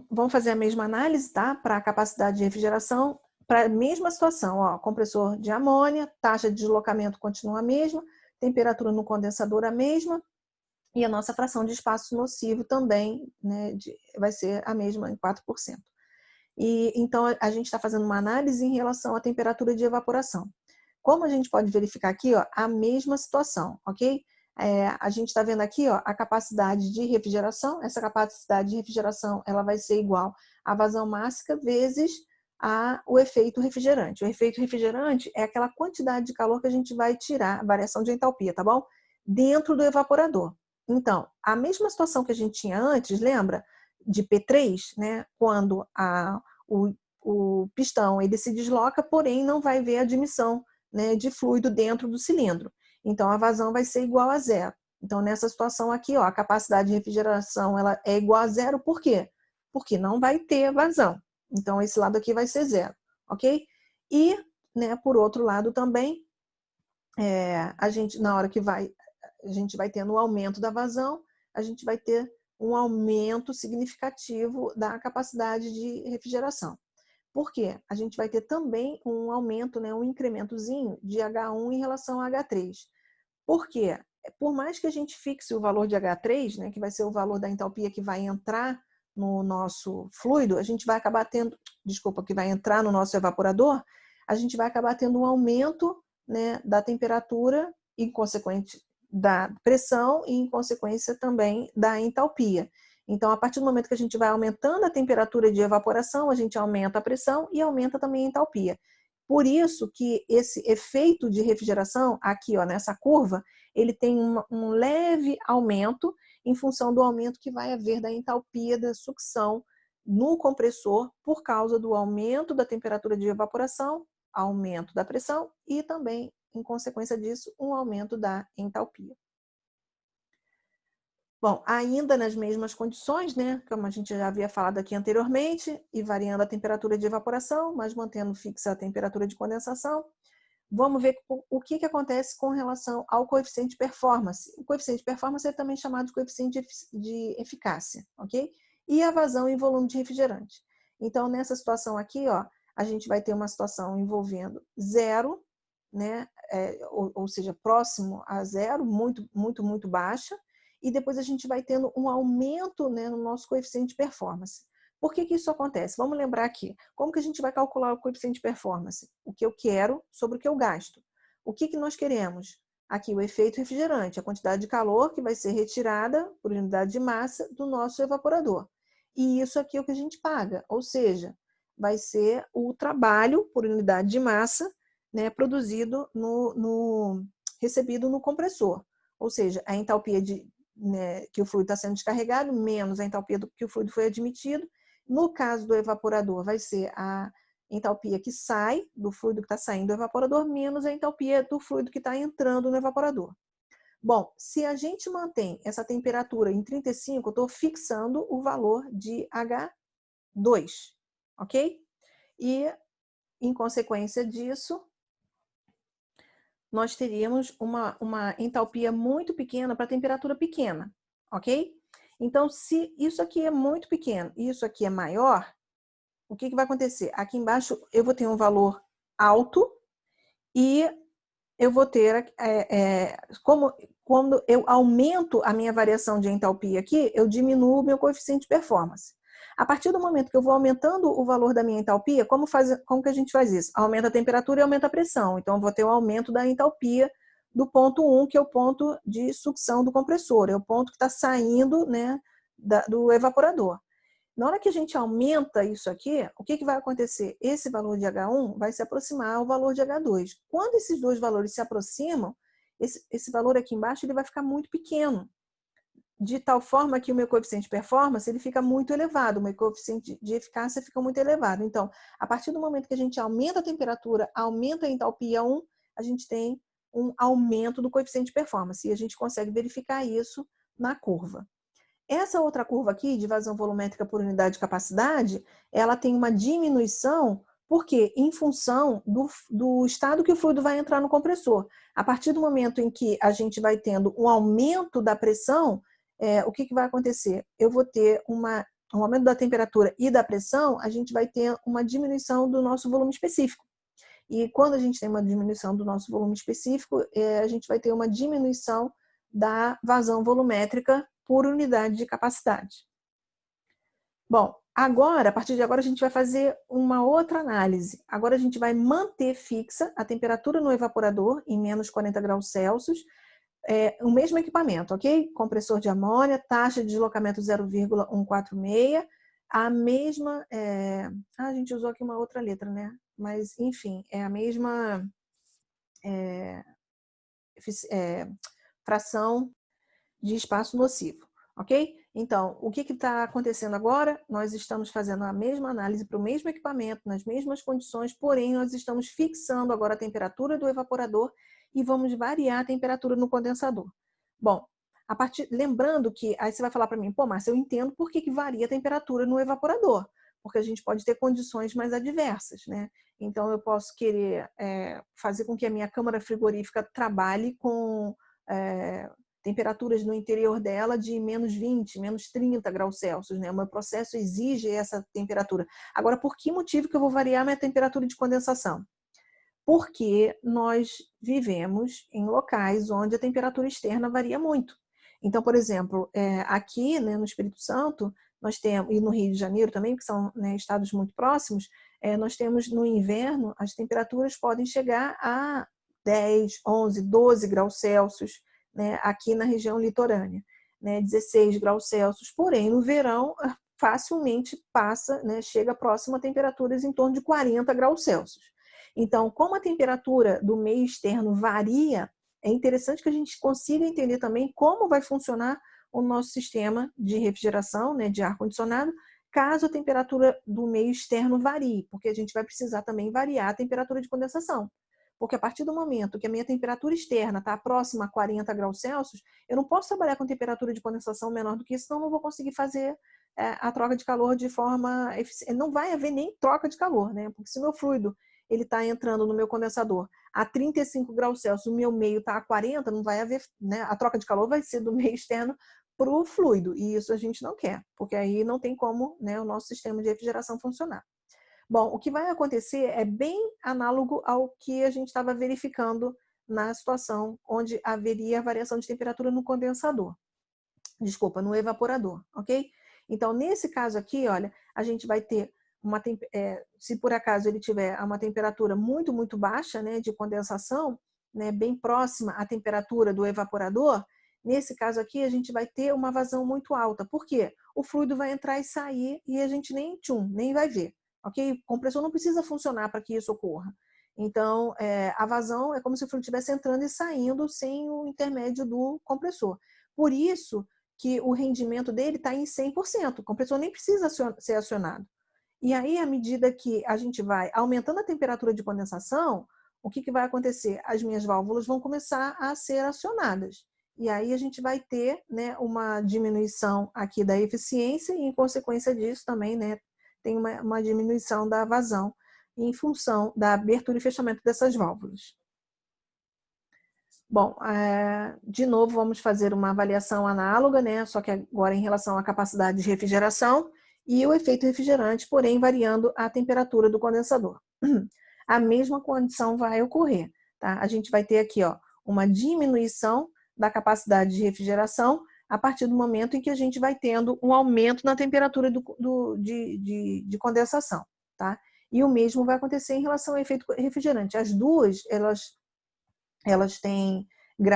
Vamos fazer a mesma análise, tá? Para a capacidade de refrigeração, para a mesma situação, ó, compressor de amônia, taxa de deslocamento continua a mesma, temperatura no condensador a mesma, e a nossa fração de espaço nocivo também, né, vai ser a mesma em 4%. E então a gente está fazendo uma análise em relação à temperatura de evaporação. Como a gente pode verificar aqui, ó, a mesma situação, ok? A gente está vendo aqui, ó, a capacidade de refrigeração. Essa capacidade de refrigeração ela vai ser igual à vazão máxima vezes o efeito refrigerante. O efeito refrigerante é aquela quantidade de calor que a gente vai tirar, a variação de entalpia, tá bom? Dentro do evaporador. Então, a mesma situação que a gente tinha antes, lembra? De P3, né? Quando o pistão ele se desloca, porém não vai ver a admissão, né, de fluido dentro do cilindro. Então, a vazão vai ser igual a zero. Então, nessa situação aqui, ó, a capacidade de refrigeração ela é igual a zero, por quê? Porque não vai ter vazão. Então, esse lado aqui vai ser zero, ok? E, né, por outro lado também, a gente, na hora que a gente vai tendo o aumento da vazão, a gente vai ter um aumento significativo da capacidade de refrigeração. Por quê? A gente vai ter também um aumento, né, um incrementozinho de H1 em relação a H3. Por quê? Por mais que a gente fixe o valor de H3, né, que vai ser o valor da entalpia que vai entrar no nosso fluido, a gente vai acabar tendo, que vai entrar no nosso evaporador, a gente vai acabar tendo um aumento, né, da temperatura e consequente da pressão e em consequência também da entalpia. Então, a partir do momento que a gente vai aumentando a temperatura de evaporação, a gente aumenta a pressão e aumenta também a entalpia. Por isso que esse efeito de refrigeração, aqui ó, nessa curva, ele tem um leve aumento em função do aumento que vai haver da entalpia da sucção no compressor por causa do aumento da temperatura de evaporação, aumento da pressão e também, em consequência disso, um aumento da entalpia. Bom, ainda nas mesmas condições, né, como a gente já havia falado aqui anteriormente, e variando a temperatura de evaporação, mas mantendo fixa a temperatura de condensação, vamos ver o que acontece com relação ao coeficiente de performance. O coeficiente de performance é também chamado de coeficiente de eficácia, ok? E a vazão em volume de refrigerante. Então, nessa situação aqui, ó, a gente vai ter uma situação envolvendo zero, né, ou seja, próximo a zero, muito, muito, muito baixa, e depois a gente vai tendo um aumento, né, no nosso coeficiente de performance. Por que isso acontece? Vamos lembrar aqui. Como que a gente vai calcular o coeficiente de performance? O que eu quero sobre o que eu gasto. O que nós queremos? Aqui o efeito refrigerante, a quantidade de calor que vai ser retirada por unidade de massa do nosso evaporador. E isso aqui é o que a gente paga, ou seja, vai ser o trabalho por unidade de massa, né, produzido recebido no compressor. Ou seja, a entalpia né, que o fluido está sendo descarregado, menos a entalpia do que o fluido foi admitido. No caso do evaporador, vai ser a entalpia que sai do fluido que está saindo do evaporador, menos a entalpia do fluido que está entrando no evaporador. Bom, se a gente mantém essa temperatura em 35, eu estou fixando o valor de H2, ok? E, em consequência disso, nós teríamos uma entalpia muito pequena para temperatura pequena, ok? Então, se isso aqui é muito pequeno e isso aqui é maior, o que vai acontecer? Aqui embaixo eu vou ter um valor alto e eu vou ter, quando eu aumento a minha variação de entalpia aqui, eu diminuo o meu coeficiente de performance. A partir do momento que eu vou aumentando o valor da minha entalpia, como que a gente faz isso? Aumenta a temperatura e aumenta a pressão. Então, eu vou ter o aumento da entalpia do ponto 1, que é o ponto de sucção do compressor. É o ponto que está saindo, né, do evaporador. Na hora que a gente aumenta isso aqui, o que vai acontecer? Esse valor de H1 vai se aproximar ao valor de H2. Quando esses dois valores se aproximam, esse valor aqui embaixo ele vai ficar muito pequeno, de tal forma que o meu coeficiente de performance ele fica muito elevado, o meu coeficiente de eficácia fica muito elevado. Então, a partir do momento que a gente aumenta a temperatura, aumenta a entalpia 1, a gente tem um aumento do coeficiente de performance, e a gente consegue verificar isso na curva. Essa outra curva aqui, de vazão volumétrica por unidade de capacidade, ela tem uma diminuição, porque em função do estado que o fluido vai entrar no compressor. A partir do momento em que a gente vai tendo um aumento da pressão, o que vai acontecer? Eu vou ter um aumento da temperatura e da pressão, a gente vai ter uma diminuição do nosso volume específico. E quando a gente tem uma diminuição do nosso volume específico, a gente vai ter uma diminuição da vazão volumétrica por unidade de capacidade. Bom, agora, a partir de agora, a gente vai fazer uma outra análise. Agora a gente vai manter fixa a temperatura no evaporador em menos 40 graus Celsius, o mesmo equipamento, ok? Compressor de amônia, taxa de deslocamento 0,146, a mesma... a gente usou aqui uma outra letra, né? Mas, enfim, é a mesma fração de espaço nocivo, ok? Então, o que está acontecendo agora? Nós estamos fazendo a mesma análise para o mesmo equipamento, nas mesmas condições, porém nós estamos fixando agora a temperatura do evaporador e vamos variar a temperatura no condensador. Bom, lembrando que, aí você vai falar para mim, pô, Márcia, eu entendo por que varia a temperatura no evaporador, porque a gente pode ter condições mais adversas, né? Então, eu posso querer fazer com que a minha câmara frigorífica trabalhe com temperaturas no interior dela de menos 20, menos 30 graus Celsius, né? O meu processo exige essa temperatura. Agora, por que motivo que eu vou variar a minha temperatura de condensação? Porque nós vivemos em locais onde a temperatura externa varia muito. Então, por exemplo, aqui, né, no Espírito Santo, nós temos, e no Rio de Janeiro também, que são, né, estados muito próximos, nós temos no inverno, as temperaturas podem chegar a 10, 11, 12 graus Celsius, né, aqui na região litorânea, né, 16 graus Celsius. Porém, no verão, facilmente passa, né, chega próximo a temperaturas em torno de 40 graus Celsius. Então, como a temperatura do meio externo varia, é interessante que a gente consiga entender também como vai funcionar o nosso sistema de refrigeração, né, de ar-condicionado, caso a temperatura do meio externo varie, porque a gente vai precisar também variar a temperatura de condensação. Porque a partir do momento que a minha temperatura externa está próxima a 40 graus Celsius, eu não posso trabalhar com temperatura de condensação menor do que isso, senão eu não vou conseguir fazer a troca de calor de forma eficiente. Não vai haver nem troca de calor, né? Porque se o meu fluido ele está entrando no meu condensador a 35 graus Celsius, o meu meio está a 40, não vai haver, né? A troca de calor vai ser do meio externo para o fluido, e isso a gente não quer, porque aí não tem como, né, o nosso sistema de refrigeração funcionar. Bom, o que vai acontecer é bem análogo ao que a gente estava verificando na situação onde haveria variação de temperatura no condensador. Desculpa, no evaporador, ok? Então, nesse caso aqui, olha, a gente vai ter se por acaso ele tiver uma temperatura muito, muito baixa, né, de condensação, né, bem próxima à temperatura do evaporador, nesse caso aqui a gente vai ter uma vazão muito alta. Por quê? O fluido vai entrar e sair e a gente nem vai ver, ok? O compressor não precisa funcionar para que isso ocorra. Então, a vazão é como se o fluido estivesse entrando e saindo sem o intermédio do compressor. Por isso que o rendimento dele está em 100%. O compressor nem precisa ser acionado. E aí, à medida que a gente vai aumentando a temperatura de condensação, o que vai acontecer? As minhas válvulas vão começar a ser acionadas. E aí a gente vai ter, né, uma diminuição aqui da eficiência e, em consequência disso, também, né, tem uma diminuição da vazão em função da abertura e fechamento dessas válvulas. Bom, de novo, vamos fazer uma avaliação análoga, né, só que agora em relação à capacidade de refrigeração e o efeito refrigerante, porém variando a temperatura do condensador. A mesma condição vai ocorrer. tá? A gente vai ter aqui, ó, uma diminuição da capacidade de refrigeração a partir do momento em que a gente vai tendo um aumento na temperatura de condensação, tá? E o mesmo vai acontecer em relação ao efeito refrigerante. As duas, elas têm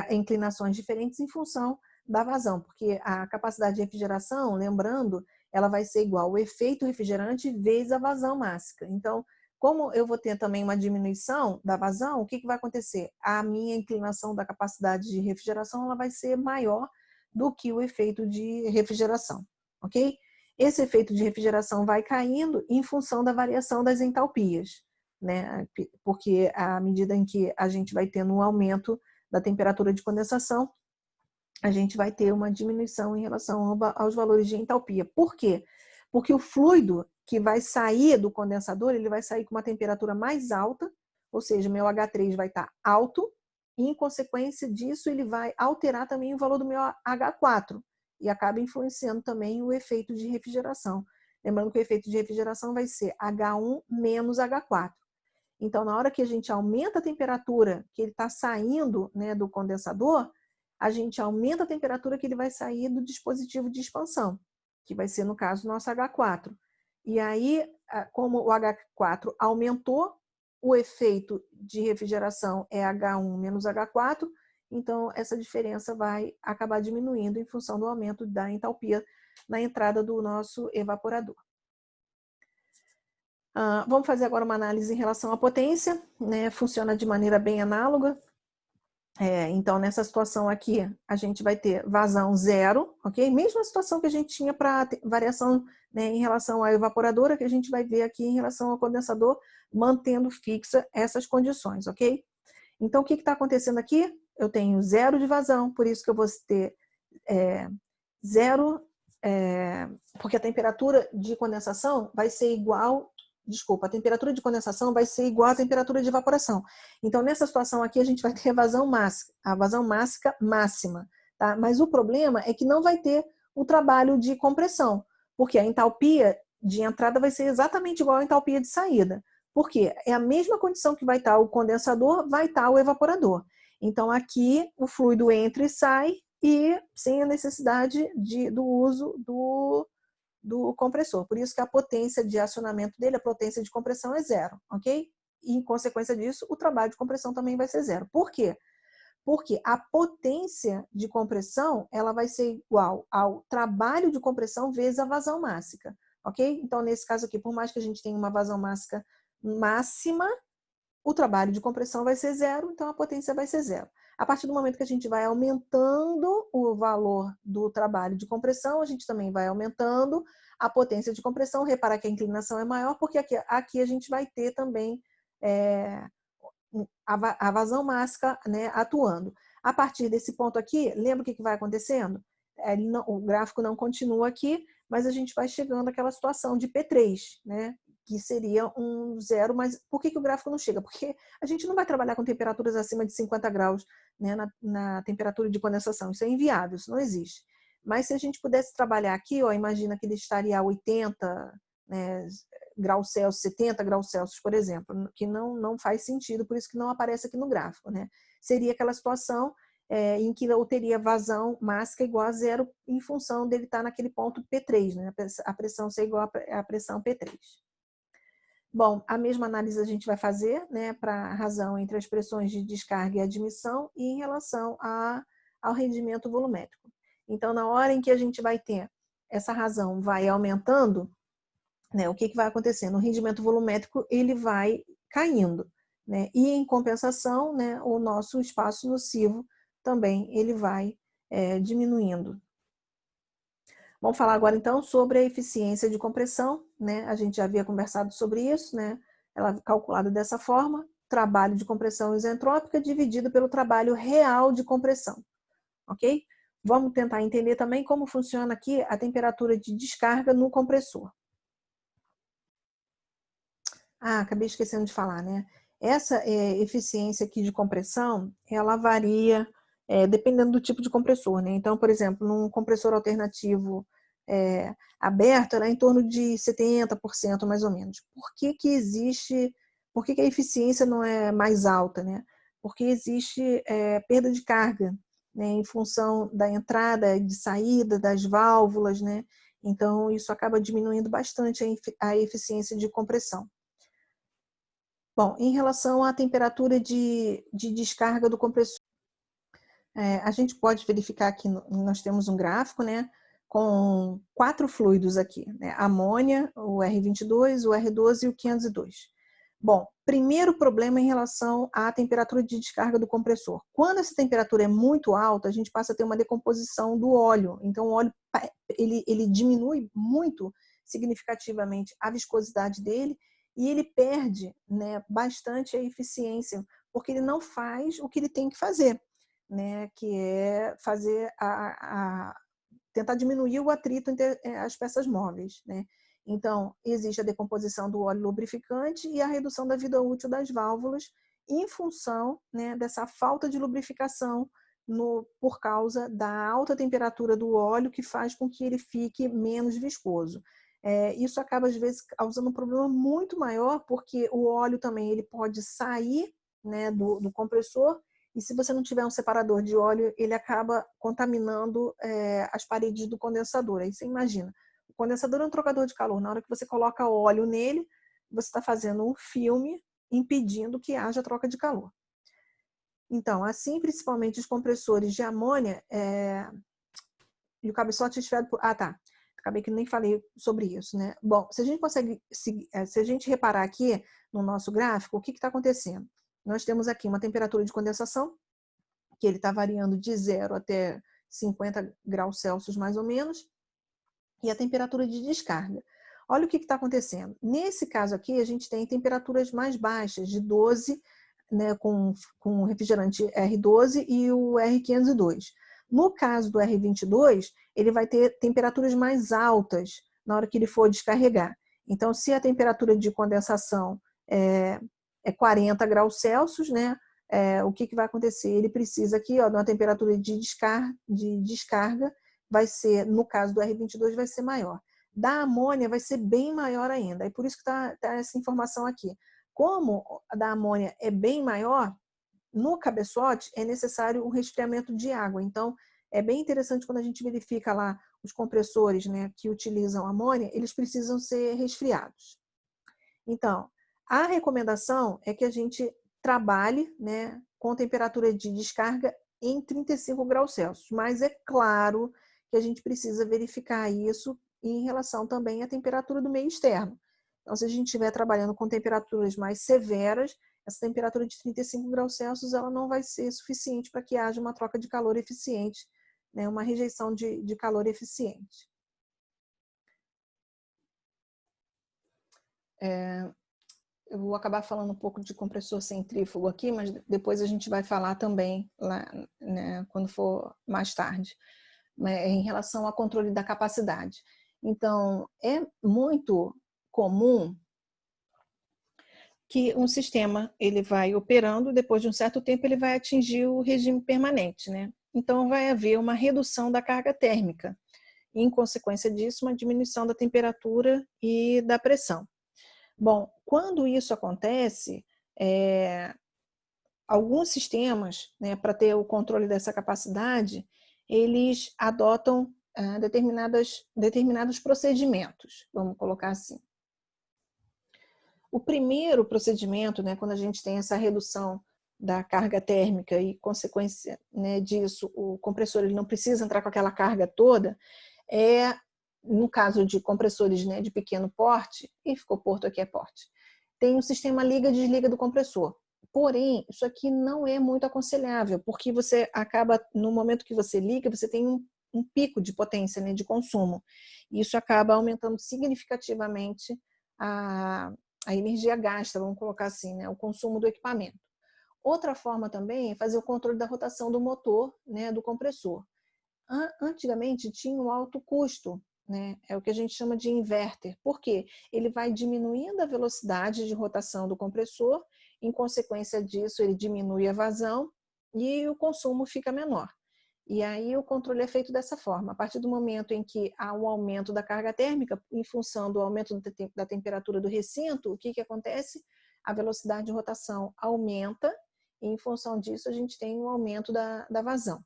inclinações diferentes em função da vazão, porque a capacidade de refrigeração, lembrando, ela vai ser igual ao efeito refrigerante vezes a vazão máxima. Então, como eu vou ter também uma diminuição da vazão, o que vai acontecer? A minha inclinação da capacidade de refrigeração ela vai ser maior do que o efeito de refrigeração, ok? Esse efeito de refrigeração vai caindo em função da variação das entalpias, né? Porque à medida em que a gente vai tendo um aumento da temperatura de condensação, a gente vai ter uma diminuição em relação aos valores de entalpia. Por quê? Porque o fluido que vai sair do condensador, ele vai sair com uma temperatura mais alta, ou seja, meu H3 vai estar alto, e em consequência disso ele vai alterar também o valor do meu H4 e acaba influenciando também o efeito de refrigeração. Lembrando que o efeito de refrigeração vai ser H1 menos H4. Então, na hora que a gente aumenta a temperatura que ele está saindo, né, do condensador, a gente aumenta a temperatura que ele vai sair do dispositivo de expansão, que vai ser, no caso, o nosso H4. E aí, como o H4 aumentou, o efeito de refrigeração é H1 menos H4, então essa diferença vai acabar diminuindo em função do aumento da entalpia na entrada do nosso evaporador. Vamos fazer agora uma análise em relação à potência, né? Funciona de maneira bem análoga. Então, nessa situação aqui, a gente vai ter vazão zero, ok? Mesma situação que a gente tinha para variação, né, em relação à evaporadora, que a gente vai ver aqui em relação ao condensador, mantendo fixa essas condições, ok? Então, o que está acontecendo aqui? Eu tenho zero de vazão, por isso que eu vou ter zero, porque a temperatura de condensação vai ser igual... Desculpa, a temperatura de condensação vai ser igual à temperatura de evaporação. Então, nessa situação aqui, a gente vai ter a vazão máxima, tá? Mas o problema é que não vai ter o trabalho de compressão, porque a entalpia de entrada vai ser exatamente igual à entalpia de saída. Por quê? É a mesma condição que vai estar o condensador, vai estar o evaporador. Então, aqui, o fluido entra e sai, e sem a necessidade do uso do compressor. Por isso que a potência de acionamento dele, a potência de compressão é zero, ok? E, em consequência disso, o trabalho de compressão também vai ser zero. Por quê? Porque a potência de compressão, ela vai ser igual ao trabalho de compressão vezes a vazão máxima, ok? Então, nesse caso aqui, por mais que a gente tenha uma vazão máxima, o trabalho de compressão vai ser zero, então a potência vai ser zero. A partir do momento que a gente vai aumentando o valor do trabalho de compressão, a gente também vai aumentando a potência de compressão. Repara que a inclinação é maior, porque aqui a gente vai ter também a vazão máxima, né, atuando. A partir desse ponto aqui, lembra o que vai acontecendo? O gráfico não continua aqui, mas a gente vai chegando àquela situação de P3, né? Que seria um zero, mas por que o gráfico não chega? Porque a gente não vai trabalhar com temperaturas acima de 50 graus, né, na temperatura de condensação. Isso é inviável, isso não existe. Mas se a gente pudesse trabalhar aqui, ó, imagina que ele estaria a 80, né, graus Celsius, 70 graus Celsius, por exemplo, que não faz sentido, por isso que não aparece aqui no gráfico, né? Seria aquela situação em que eu teria vazão máxima igual a zero em função dele estar naquele ponto P3, né? A pressão ser igual à pressão P3. Bom, a mesma análise a gente vai fazer, né, para a razão entre as pressões de descarga e admissão e em relação ao rendimento volumétrico. Então, na hora em que a gente vai ter essa razão vai aumentando, né, o que vai acontecendo? O rendimento volumétrico ele vai caindo, né? E em compensação, né, o nosso espaço nocivo também ele vai diminuindo. Vamos falar agora então sobre a eficiência de compressão, né? A gente já havia conversado sobre isso, né? Ela é calculada dessa forma: trabalho de compressão isentrópica dividido pelo trabalho real de compressão, ok? Vamos tentar entender também como funciona aqui a temperatura de descarga no compressor. Acabei esquecendo de falar, né? Essa eficiência aqui de compressão, ela varia dependendo do tipo de compressor, né? Então, por exemplo, num compressor alternativo aberto, ela é em torno de 70% mais ou menos. Por que a eficiência não é mais alta, né? porque existe perda de carga, né, em função da entrada e de saída das válvulas, né? Então, isso acaba diminuindo bastante a eficiência de compressão. Bom, em relação à temperatura de descarga do compressor, a gente pode verificar que nós temos um gráfico, né, com 4 fluidos aqui, né, amônia, o R22, o R12 e o 502. Bom, primeiro problema em relação à temperatura de descarga do compressor. Quando essa temperatura é muito alta, a gente passa a ter uma decomposição do óleo. Então, o óleo ele diminui muito significativamente a viscosidade dele e ele perde, né, bastante a eficiência, porque ele não faz o que ele tem que fazer, né, que é fazer tentar diminuir o atrito entre as peças móveis, né? Então, existe a decomposição do óleo lubrificante e a redução da vida útil das válvulas em função, né, dessa falta de lubrificação por causa da alta temperatura do óleo, que faz com que ele fique menos viscoso. Isso acaba, às vezes, causando um problema muito maior, porque o óleo também ele pode sair, né, do compressor, e se você não tiver um separador de óleo, ele acaba contaminando as paredes do condensador. Aí você imagina, o condensador é um trocador de calor. Na hora que você coloca óleo nele, você está fazendo um filme impedindo que haja troca de calor. Então, assim, principalmente os compressores de amônia e o cabeçote esfriado por... Ah, tá. Acabei que nem falei sobre isso, né? Bom, se a gente consegue, se a gente reparar aqui no nosso gráfico, o que está acontecendo? Nós temos aqui uma temperatura de condensação, que ele está variando de 0 até 50 graus Celsius, mais ou menos, e a temperatura de descarga. Olha o que está acontecendo. Nesse caso aqui, a gente tem temperaturas mais baixas, de 12, né, com o refrigerante R12 e o R502. No caso do R22, ele vai ter temperaturas mais altas na hora que ele for descarregar. Então, se a temperatura de condensação é 40 graus Celsius, né, o que vai acontecer? Ele precisa aqui, ó, de uma temperatura de descarga, vai ser, no caso do R22, vai ser maior. Da amônia vai ser bem maior ainda. É por isso que está essa informação aqui. Como a da amônia é bem maior, no cabeçote é necessário um resfriamento de água. Então, é bem interessante quando a gente verifica lá os compressores, né, que utilizam amônia, eles precisam ser resfriados. Então, a recomendação é que a gente trabalhe, né, com temperatura de descarga em 35 graus Celsius. Mas é claro que a gente precisa verificar isso em relação também à temperatura do meio externo. Então, se a gente estiver trabalhando com temperaturas mais severas, essa temperatura de 35 graus Celsius ela não vai ser suficiente para que haja uma troca de calor eficiente, né, uma rejeição de calor eficiente. Eu vou acabar falando um pouco de compressor centrífugo aqui, mas depois a gente vai falar também lá, né, quando for mais tarde, em relação ao controle da capacidade. Então, é muito comum que um sistema ele vai operando, depois de um certo tempo ele vai atingir o regime permanente, né? Então, vai haver uma redução da carga térmica e, em consequência disso, uma diminuição da temperatura e da pressão. Bom, quando isso acontece, alguns sistemas, né, para ter o controle dessa capacidade, eles adotam determinados procedimentos, vamos colocar assim. O primeiro procedimento, né, quando a gente tem essa redução da carga térmica e, consequência, né, disso, o compressor ele não precisa entrar com aquela carga toda, no caso de compressores, né, de pequeno porte, e ficou porto aqui é porte, tem um sistema liga-desliga do compressor. Porém, isso aqui não é muito aconselhável, porque você acaba, no momento que você liga, você tem um pico de potência, né, de consumo. E isso acaba aumentando significativamente a energia gasta, vamos colocar assim, né, o consumo do equipamento. Outra forma também é fazer o controle da rotação do motor, né, do compressor. Antigamente tinha um alto custo, né? É o que a gente chama de inverter. Por quê? Ele vai diminuindo a velocidade de rotação do compressor, em consequência disso ele diminui a vazão e o consumo fica menor. E aí o controle é feito dessa forma. A partir do momento em que há um aumento da carga térmica, em função do aumento da temperatura do recinto, o que acontece? A velocidade de rotação aumenta e em função disso a gente tem um aumento da vazão.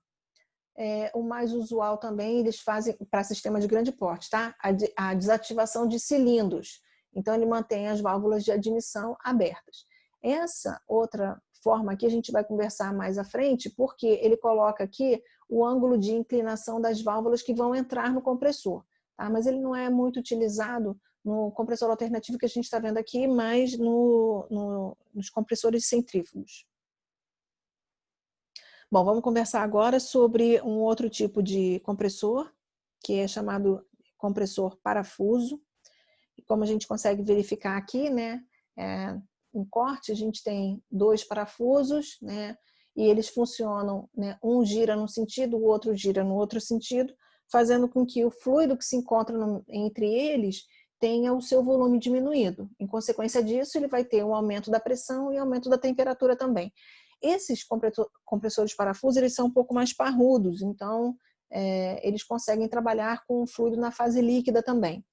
O mais usual também, eles fazem para sistema de grande porte, tá? A desativação de cilindros. Então, ele mantém as válvulas de admissão abertas. Essa outra forma aqui a gente vai conversar mais à frente, porque ele coloca aqui o ângulo de inclinação das válvulas que vão entrar no compressor, tá? Mas ele não é muito utilizado no compressor alternativo que a gente está vendo aqui, mas nos compressores centrífugos. Bom, vamos conversar agora sobre um outro tipo de compressor, que é chamado compressor parafuso. E como a gente consegue verificar aqui, né, em corte, a gente tem 2 parafusos, né, e eles funcionam, né, um gira num sentido, o outro gira no outro sentido, fazendo com que o fluido que se encontra entre eles tenha o seu volume diminuído. Em consequência disso, ele vai ter um aumento da pressão e aumento da temperatura também. Esses compressores parafuso, eles são um pouco mais parrudos, então eles conseguem trabalhar com o fluido na fase líquida também.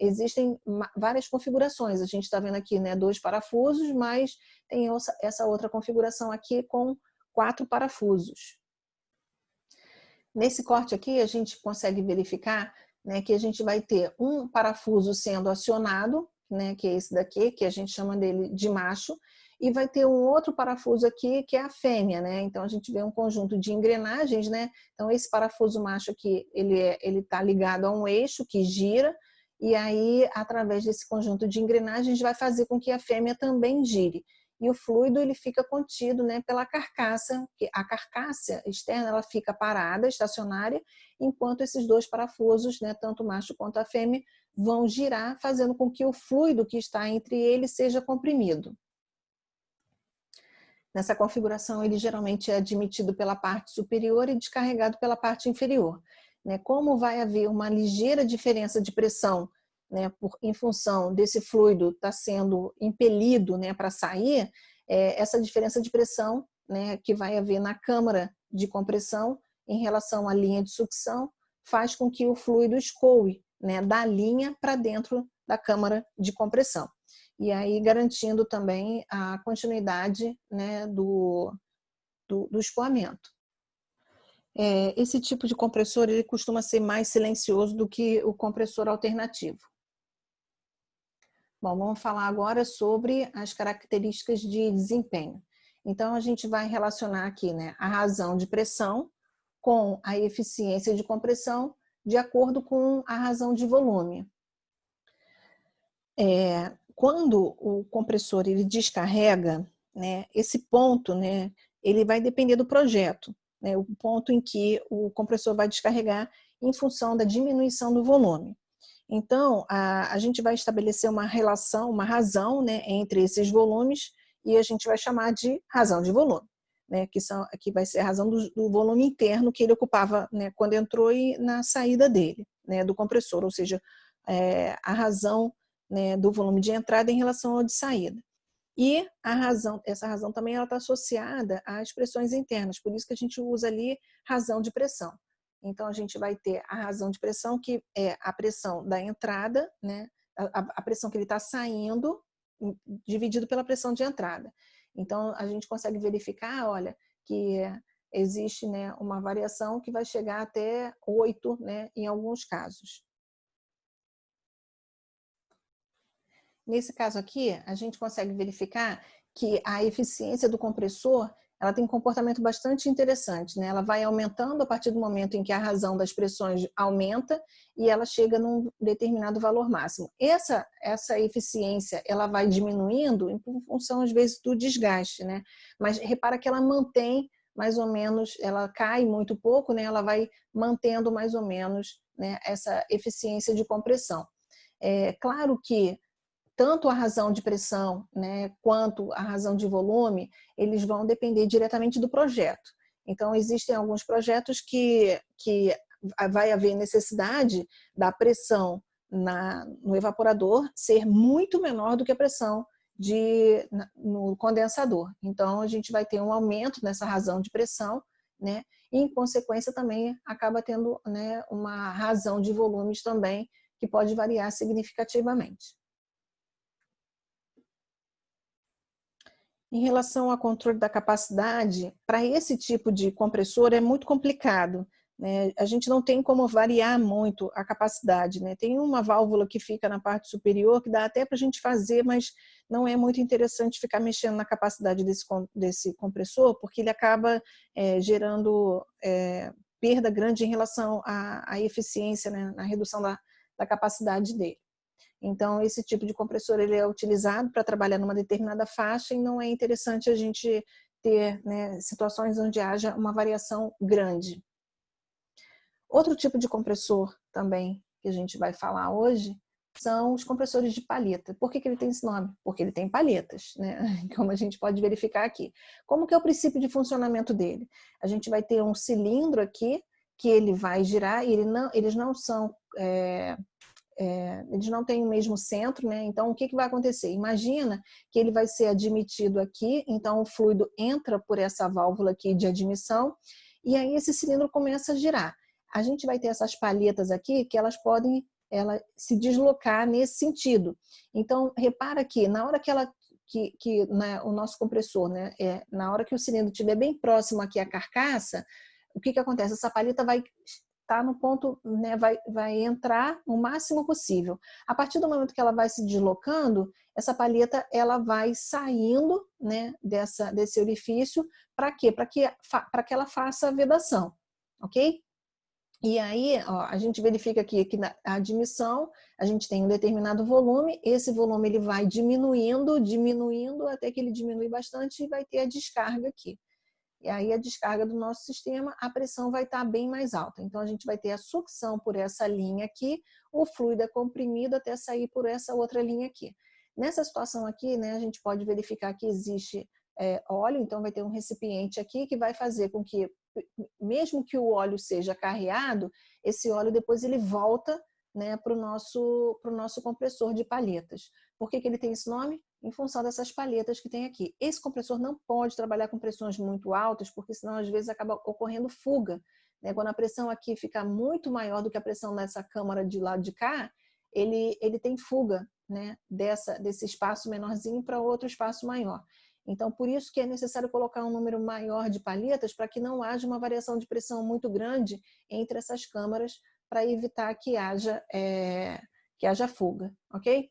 Existem várias configurações, a gente está vendo aqui, né, 2 parafusos, mas tem essa outra configuração aqui com 4 parafusos. Nesse corte aqui, a gente consegue verificar, né, que a gente vai ter um parafuso sendo acionado, né, que é esse daqui, que a gente chama dele de macho, e vai ter um outro parafuso aqui, que é a fêmea, né? Então, a gente vê um conjunto de engrenagens, né? Então, esse parafuso macho aqui, ele tá ligado a um eixo que gira, e aí, através desse conjunto de engrenagens, vai fazer com que a fêmea também gire. E o fluido, ele fica contido, né, pela carcaça, que a carcaça externa, ela fica parada, estacionária, enquanto esses 2 parafusos, né, tanto o macho quanto a fêmea, vão girar, fazendo com que o fluido que está entre eles seja comprimido. Nessa configuração, ele geralmente é admitido pela parte superior e descarregado pela parte inferior. Como vai haver uma ligeira diferença de pressão, né, em função desse fluido estar sendo impelido, né, para sair, essa diferença de pressão, né, que vai haver na câmara de compressão em relação à linha de sucção faz com que o fluido escoe, né, da linha para dentro da câmara de compressão. E aí garantindo também a continuidade, né, do escoamento. Esse tipo de compressor ele costuma ser mais silencioso do que o compressor alternativo. Bom, vamos falar agora sobre as características de desempenho. Então, a gente vai relacionar aqui, né, a razão de pressão com a eficiência de compressão de acordo com a razão de volume. Quando o compressor ele descarrega, né, esse ponto, né, ele vai depender do projeto, né, o ponto em que o compressor vai descarregar em função da diminuição do volume. Então, a gente vai estabelecer uma relação, uma razão, né, entre esses volumes e a gente vai chamar de razão de volume, né, que vai ser a razão do volume interno que ele ocupava, né, quando entrou e na saída dele, né, do compressor, ou seja, a razão, né, do volume de entrada em relação ao de saída. E essa razão também está associada às pressões internas, por isso que a gente usa ali razão de pressão. Então, a gente vai ter a razão de pressão, que é a pressão da entrada, né? A pressão que ele está saindo, dividido pela pressão de entrada. Então, a gente consegue verificar, olha, que existe, né, uma variação que vai chegar até 8, né, em alguns casos. Nesse caso aqui, a gente consegue verificar que a eficiência do compressor ela tem um comportamento bastante interessante, né? Ela vai aumentando a partir do momento em que a razão das pressões aumenta e ela chega num determinado valor máximo. Essa eficiência ela vai diminuindo em função, às vezes, do desgaste, né? Mas repara que ela mantém mais ou menos, ela cai muito pouco, né? Ela vai mantendo mais ou menos, né, essa eficiência de compressão. Claro que tanto a razão de pressão, né, quanto a razão de volume, eles vão depender diretamente do projeto. Então, existem alguns projetos que vai haver necessidade da pressão no evaporador ser muito menor do que a pressão no condensador. Então, a gente vai ter um aumento nessa razão de pressão, né, e, em consequência, também acaba tendo, né, uma razão de volumes também que pode variar significativamente. Em relação ao controle da capacidade, para esse tipo de compressor é muito complicado, né? A gente não tem como variar muito a capacidade, né? Tem uma válvula que fica na parte superior que dá até para a gente fazer, mas não é muito interessante ficar mexendo na capacidade desse compressor, porque ele acaba gerando perda grande em relação à eficiência, né? Na redução da capacidade dele. Então, esse tipo de compressor ele é utilizado para trabalhar numa determinada faixa e não é interessante a gente ter, né, situações onde haja uma variação grande. Outro tipo de compressor também que a gente vai falar hoje são os compressores de palheta. Por que ele tem esse nome? Porque ele tem palhetas, né? Como a gente pode verificar aqui. Como que é o princípio de funcionamento dele? A gente vai ter um cilindro aqui que ele vai girar e eles não são... eles não têm o mesmo centro, né? Então, o que vai acontecer? Imagina que ele vai ser admitido aqui, então o fluido entra por essa válvula aqui de admissão, e aí esse cilindro começa a girar. A gente vai ter essas palhetas aqui que elas podem se deslocar nesse sentido. Então, repara que na hora que né, o nosso compressor, né, na hora que o cilindro estiver bem próximo aqui à carcaça, o que acontece? Essa palheta vai estar no ponto, né, vai entrar o máximo possível. A partir do momento que ela vai se deslocando, essa palheta ela vai saindo, né, desse orifício. Para quê? Para que ela faça a vedação, ok? E aí, ó, a gente verifica aqui que na admissão a gente tem um determinado volume, esse volume ele vai diminuindo até que ele diminui bastante e vai ter a descarga aqui. E aí a descarga do nosso sistema, a pressão vai estar bem mais alta. Então a gente vai ter a sucção por essa linha aqui, o fluido é comprimido até sair por essa outra linha aqui. Nessa situação aqui, né, a gente pode verificar que existe óleo, então vai ter um recipiente aqui que vai fazer com que, mesmo que o óleo seja carreado, esse óleo depois ele volta, né, para o nosso compressor de palhetas. Por que ele tem esse nome? Em função dessas palhetas que tem aqui. Esse compressor não pode trabalhar com pressões muito altas, porque senão às vezes acaba ocorrendo fuga, né? Quando a pressão aqui fica muito maior do que a pressão nessa câmara de lado de cá, ele tem fuga, né, desse espaço menorzinho para outro espaço maior. Então, por isso que é necessário colocar um número maior de palhetas para que não haja uma variação de pressão muito grande entre essas câmaras, para evitar que haja fuga, ok?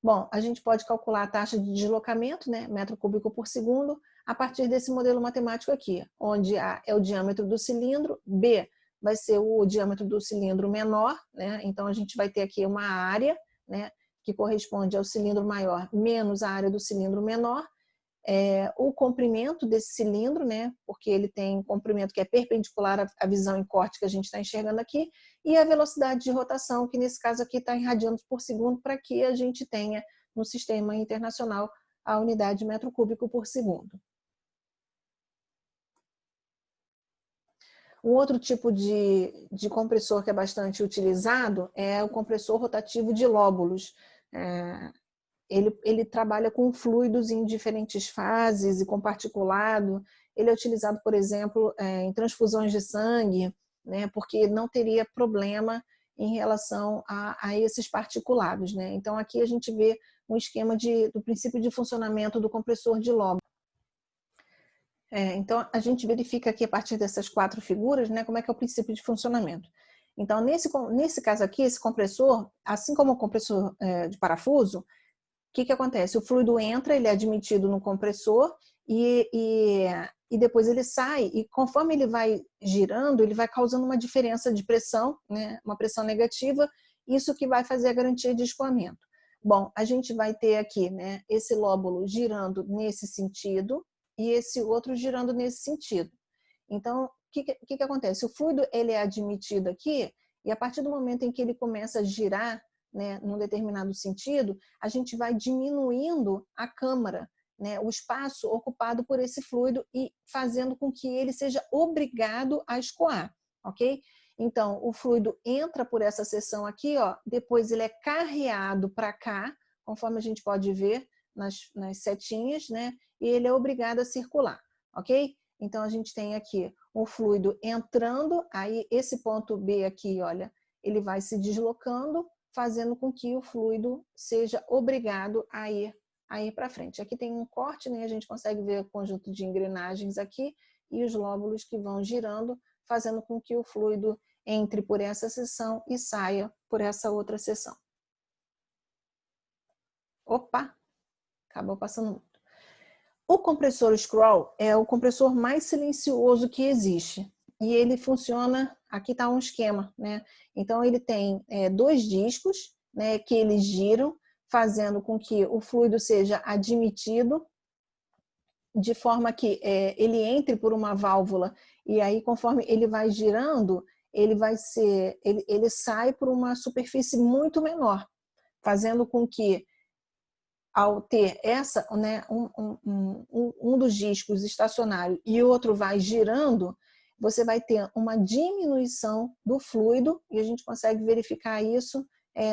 Bom, a gente pode calcular a taxa de deslocamento, né, metro cúbico por segundo, a partir desse modelo matemático aqui, onde A é o diâmetro do cilindro, B vai ser o diâmetro do cilindro menor, né? Então a gente vai ter aqui uma área, né, que corresponde ao cilindro maior menos a área do cilindro menor, o comprimento desse cilindro, né, porque ele tem um comprimento que é perpendicular à visão em corte que a gente está enxergando aqui, e a velocidade de rotação, que nesse caso aqui está em radianos por segundo, para que a gente tenha no sistema internacional a unidade de metro cúbico por segundo. Um outro tipo de compressor que é bastante utilizado é o compressor rotativo de lóbulos. Ele trabalha com fluidos em diferentes fases e com particulado. Ele é utilizado, por exemplo, em transfusões de sangue, né, porque não teria problema em relação a esses particulados, né? Então, aqui a gente vê um esquema do princípio de funcionamento do compressor de lóbulo. Então, a gente verifica aqui a partir dessas 4 figuras, né, como é que é o princípio de funcionamento. Então, nesse caso aqui, esse compressor, assim como o compressor de parafuso, o que acontece? O fluido entra, ele é admitido no compressor e depois ele sai, e conforme ele vai girando, ele vai causando uma diferença de pressão, né? Uma pressão negativa, isso que vai fazer a garantia de escoamento. Bom, a gente vai ter aqui, né, esse lóbulo girando nesse sentido e esse outro girando nesse sentido. Então, o que acontece? O fluido ele é admitido aqui e a partir do momento em que ele começa a girar, né, num determinado sentido, a gente vai diminuindo a câmara, né, o espaço ocupado por esse fluido e fazendo com que ele seja obrigado a escoar, ok? Então, o fluido entra por essa seção aqui, ó, depois ele é carreado para cá, conforme a gente pode ver nas setinhas, né, e ele é obrigado a circular, ok? Então, a gente tem aqui o fluido entrando, aí esse ponto B aqui, olha, ele vai se deslocando, fazendo com que o fluido seja obrigado a ir a ir para frente. Aqui tem um corte, né? A gente consegue ver o conjunto de engrenagens aqui e os lóbulos que vão girando, fazendo com que o fluido entre por essa seção e saia por essa outra seção. Opa! Acabou passando muito. O compressor scroll é o compressor mais silencioso que existe. E ele funciona, aqui está um esquema, né? Então ele tem 2 discos, né, que eles giram, fazendo com que o fluido seja admitido, de forma que ele entre por uma válvula, e aí conforme ele vai girando, ele sai por uma superfície muito menor, fazendo com que, ao ter essa, né, um dos discos estacionário e o outro vai girando, você vai ter uma diminuição do fluido, e a gente consegue verificar isso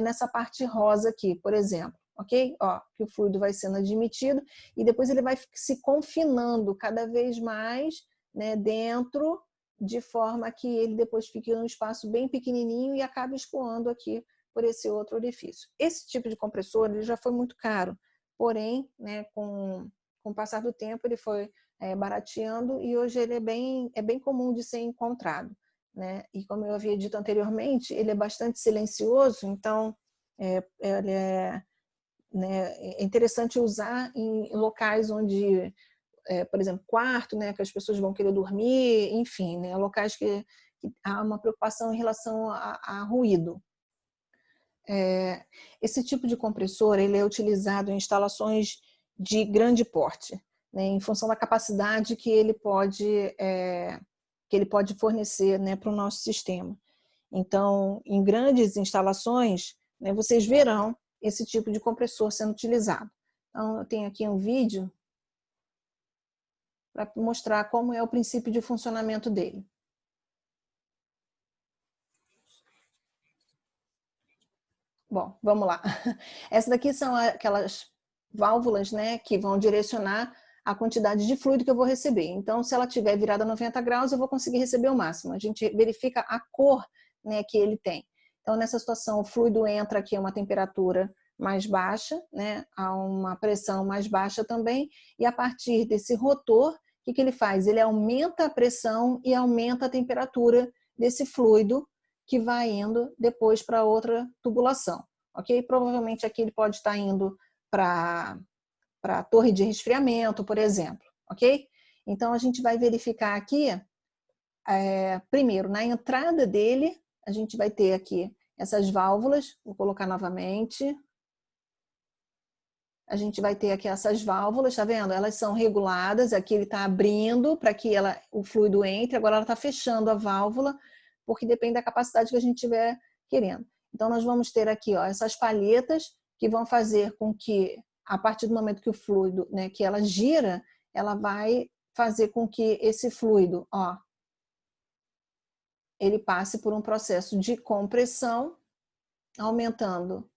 nessa parte rosa aqui, por exemplo, ok? Ó, que o fluido vai sendo admitido e depois ele vai se confinando cada vez mais, né, dentro, de forma que ele depois fique num espaço bem pequenininho e acabe escoando aqui por esse outro orifício. Esse tipo de compressor ele já foi muito caro, porém, né, com o passar do tempo, ele foi barateando e hoje ele é bem comum de ser encontrado, né? E como eu havia dito anteriormente, ele é bastante silencioso, então ele né, é interessante usar em locais onde, por exemplo, quarto, né, que as pessoas vão querer dormir, enfim, né, locais que há uma preocupação em relação a ruído. Esse tipo de compressor ele é utilizado em instalações de grande porte, né, em função da capacidade que ele pode fornecer, né, para o nosso sistema. Então, em grandes instalações, né, vocês verão esse tipo de compressor sendo utilizado. Então, eu tenho aqui um vídeo para mostrar como é o princípio de funcionamento dele. Bom, vamos lá. Essa daqui são aquelas válvulas, né, que vão direcionar a quantidade de fluido que eu vou receber. Então, se ela estiver virada 90 graus, eu vou conseguir receber o máximo. A gente verifica a cor, né, que ele tem. Então, nessa situação, o fluido entra aqui a uma temperatura mais baixa, né, a uma pressão mais baixa também, e a partir desse rotor, o que ele faz? Ele aumenta a pressão e aumenta a temperatura desse fluido, que vai indo depois para outra tubulação, ok? Provavelmente aqui ele pode estar indo para a torre de resfriamento, por exemplo, ok? Então a gente vai verificar aqui, primeiro, na entrada dele, a gente vai ter aqui essas válvulas, vou colocar novamente. A gente vai ter aqui essas válvulas, tá vendo? Elas são reguladas, aqui ele está abrindo para que o fluido entre, agora ela está fechando a válvula, porque depende da capacidade que a gente estiver querendo. Então, nós vamos ter aqui, ó, essas palhetas que vão fazer com que, a partir do momento que o fluido, né, que ela gira, ela vai fazer com que esse fluido, ó, ele passe por um processo de compressão, aumentando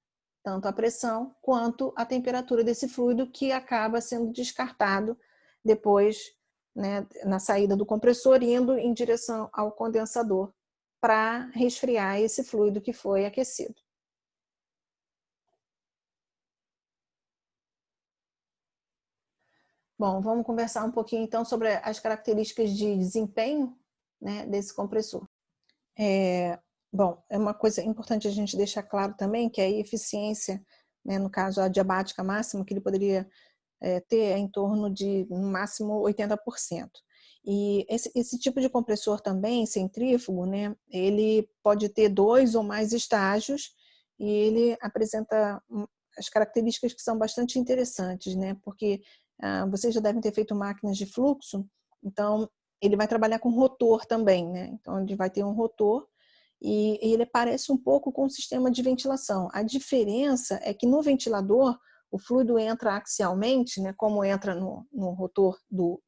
tanto a pressão quanto a temperatura desse fluido, que acaba sendo descartado depois, né, na saída do compressor, indo em direção ao condensador para resfriar esse fluido que foi aquecido. Bom, vamos conversar um pouquinho então sobre as características de desempenho, né, desse compressor. Bom, é uma coisa importante a gente deixar claro também que a eficiência, né, no caso a diabática máxima, que ele poderia ter em torno de, no máximo, 80%. E esse tipo de compressor também, centrífugo, né, ele pode ter 2 ou mais estágios e ele apresenta as características que são bastante interessantes, né, porque vocês já devem ter feito máquinas de fluxo, então ele vai trabalhar com rotor também, né, então ele vai ter um rotor e ele parece um pouco com o sistema de ventilação. A diferença é que no ventilador o fluido entra axialmente, né, como entra no rotor do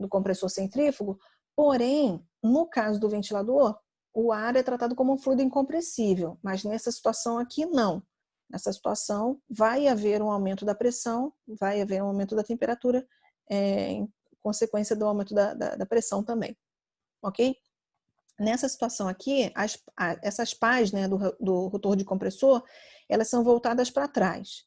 compressor centrífugo, porém, no caso do ventilador, o ar é tratado como um fluido incompressível, mas nessa situação aqui não. Nessa situação vai haver um aumento da pressão, vai haver um aumento da temperatura, em consequência do aumento da pressão também, ok? Nessa situação aqui, essas pás, né, do rotor de compressor, elas são voltadas para trás.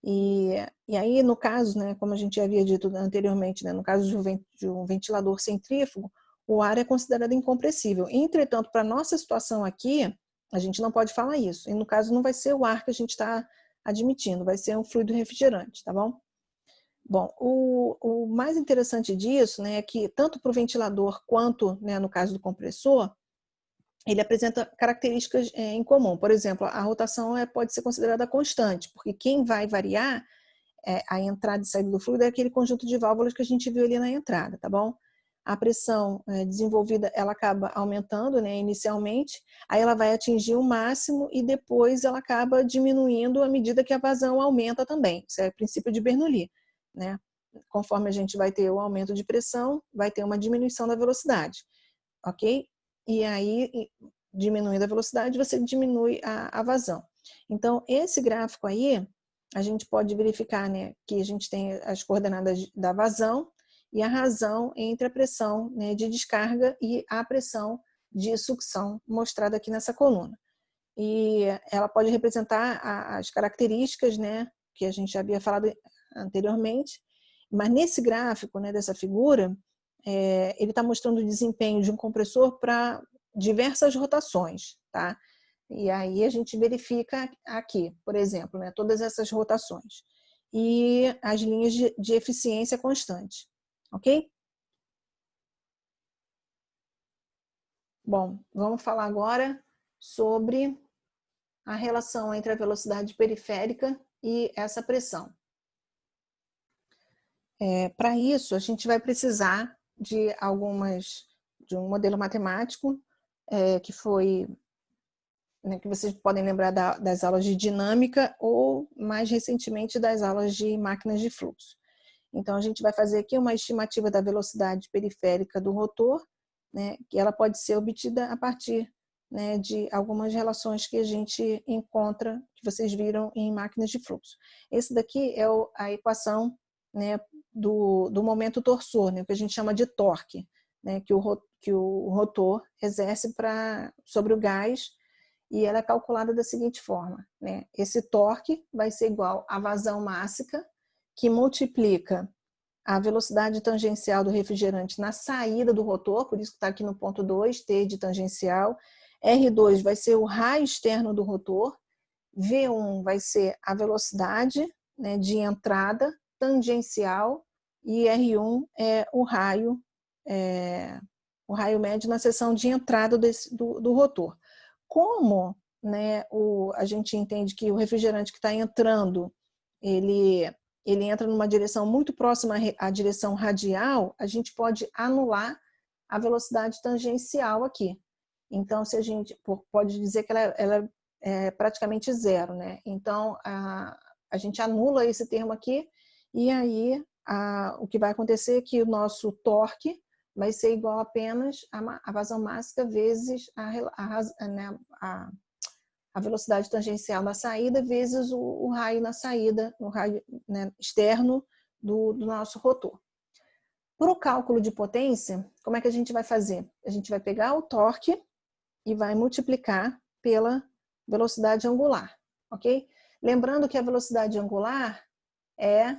E aí, no caso, né, como a gente já havia dito anteriormente, né, no caso de um ventilador centrífugo, o ar é considerado incompressível. Entretanto, para a nossa situação aqui, a gente não pode falar isso. E no caso, não vai ser o ar que a gente está admitindo, vai ser um fluido refrigerante, tá bom? Bom, o mais interessante disso, né, é que tanto para o ventilador quanto, né, no caso do compressor, ele apresenta características em comum. Por exemplo, a rotação pode ser considerada constante, porque quem vai variar a entrada e saída do fluido é aquele conjunto de válvulas que a gente viu ali na entrada, tá bom? A pressão desenvolvida, ela acaba aumentando, né, inicialmente, aí ela vai atingir o máximo e depois ela acaba diminuindo à medida que a vazão aumenta também. Isso é o princípio de Bernoulli, né? Conforme a gente vai ter o aumento de pressão, vai ter uma diminuição da velocidade, ok? E aí, diminuindo a velocidade, você diminui a vazão. Então, esse gráfico aí, a gente pode verificar, né, que a gente tem as coordenadas da vazão e a razão entre a pressão, né, de descarga e a pressão de sucção mostrada aqui nessa coluna. E ela pode representar as características, né, que a gente já havia falado anteriormente, mas nesse gráfico, né, dessa figura, ele está mostrando o desempenho de um compressor para diversas rotações, tá? E aí a gente verifica aqui, por exemplo, né, todas essas rotações e as linhas de eficiência constante, ok? Bom, vamos falar agora sobre a relação entre a velocidade periférica e essa pressão. Para isso, a gente vai precisar de um modelo matemático que foi, né, que vocês podem lembrar das aulas de dinâmica ou, mais recentemente, das aulas de máquinas de fluxo. Então, a gente vai fazer aqui uma estimativa da velocidade periférica do rotor, né, que ela pode ser obtida a partir, né, de algumas relações que a gente encontra, que vocês viram em máquinas de fluxo. Esse daqui é a equação, né, do momento torsor, né, o que a gente chama de torque, né, que o rotor exerce sobre o gás, e ela é calculada da seguinte forma, né? Esse torque vai ser igual à vazão mássica, que multiplica a velocidade tangencial do refrigerante na saída do rotor, por isso que está aqui no ponto 2, T de tangencial. R2 vai ser o raio externo do rotor. V1 vai ser a velocidade, né, de entrada tangencial. E R1 é o raio médio na seção de entrada do rotor. Como, né, a gente entende que o refrigerante que está entrando, ele entra numa direção muito próxima à direção radial, a gente pode anular a velocidade tangencial aqui. Então, se a gente pode dizer que ela é praticamente zero, né? Então, a gente anula esse termo aqui e aí o que vai acontecer é que o nosso torque vai ser igual apenas a vazão mássica vezes a velocidade tangencial na saída vezes o raio na saída, o raio, né, externo do nosso rotor. Para o cálculo de potência, como é que a gente vai fazer? A gente vai pegar o torque e vai multiplicar pela velocidade angular, ok? Lembrando que a velocidade angular é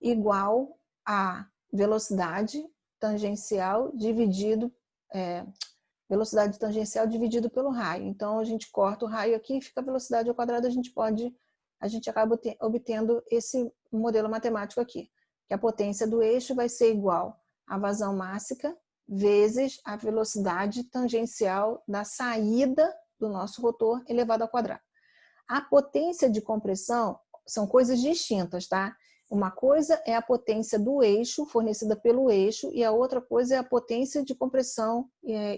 igual a velocidade tangencial velocidade tangencial dividido pelo raio. Então, a gente corta o raio aqui e fica a velocidade ao quadrado, a gente acaba obtendo esse modelo matemático aqui, que a potência do eixo vai ser igual à vazão mássica vezes a velocidade tangencial da saída do nosso rotor elevado ao quadrado. A potência de compressão são coisas distintas, tá? Uma coisa é a potência do eixo, fornecida pelo eixo, e a outra coisa é a potência de compressão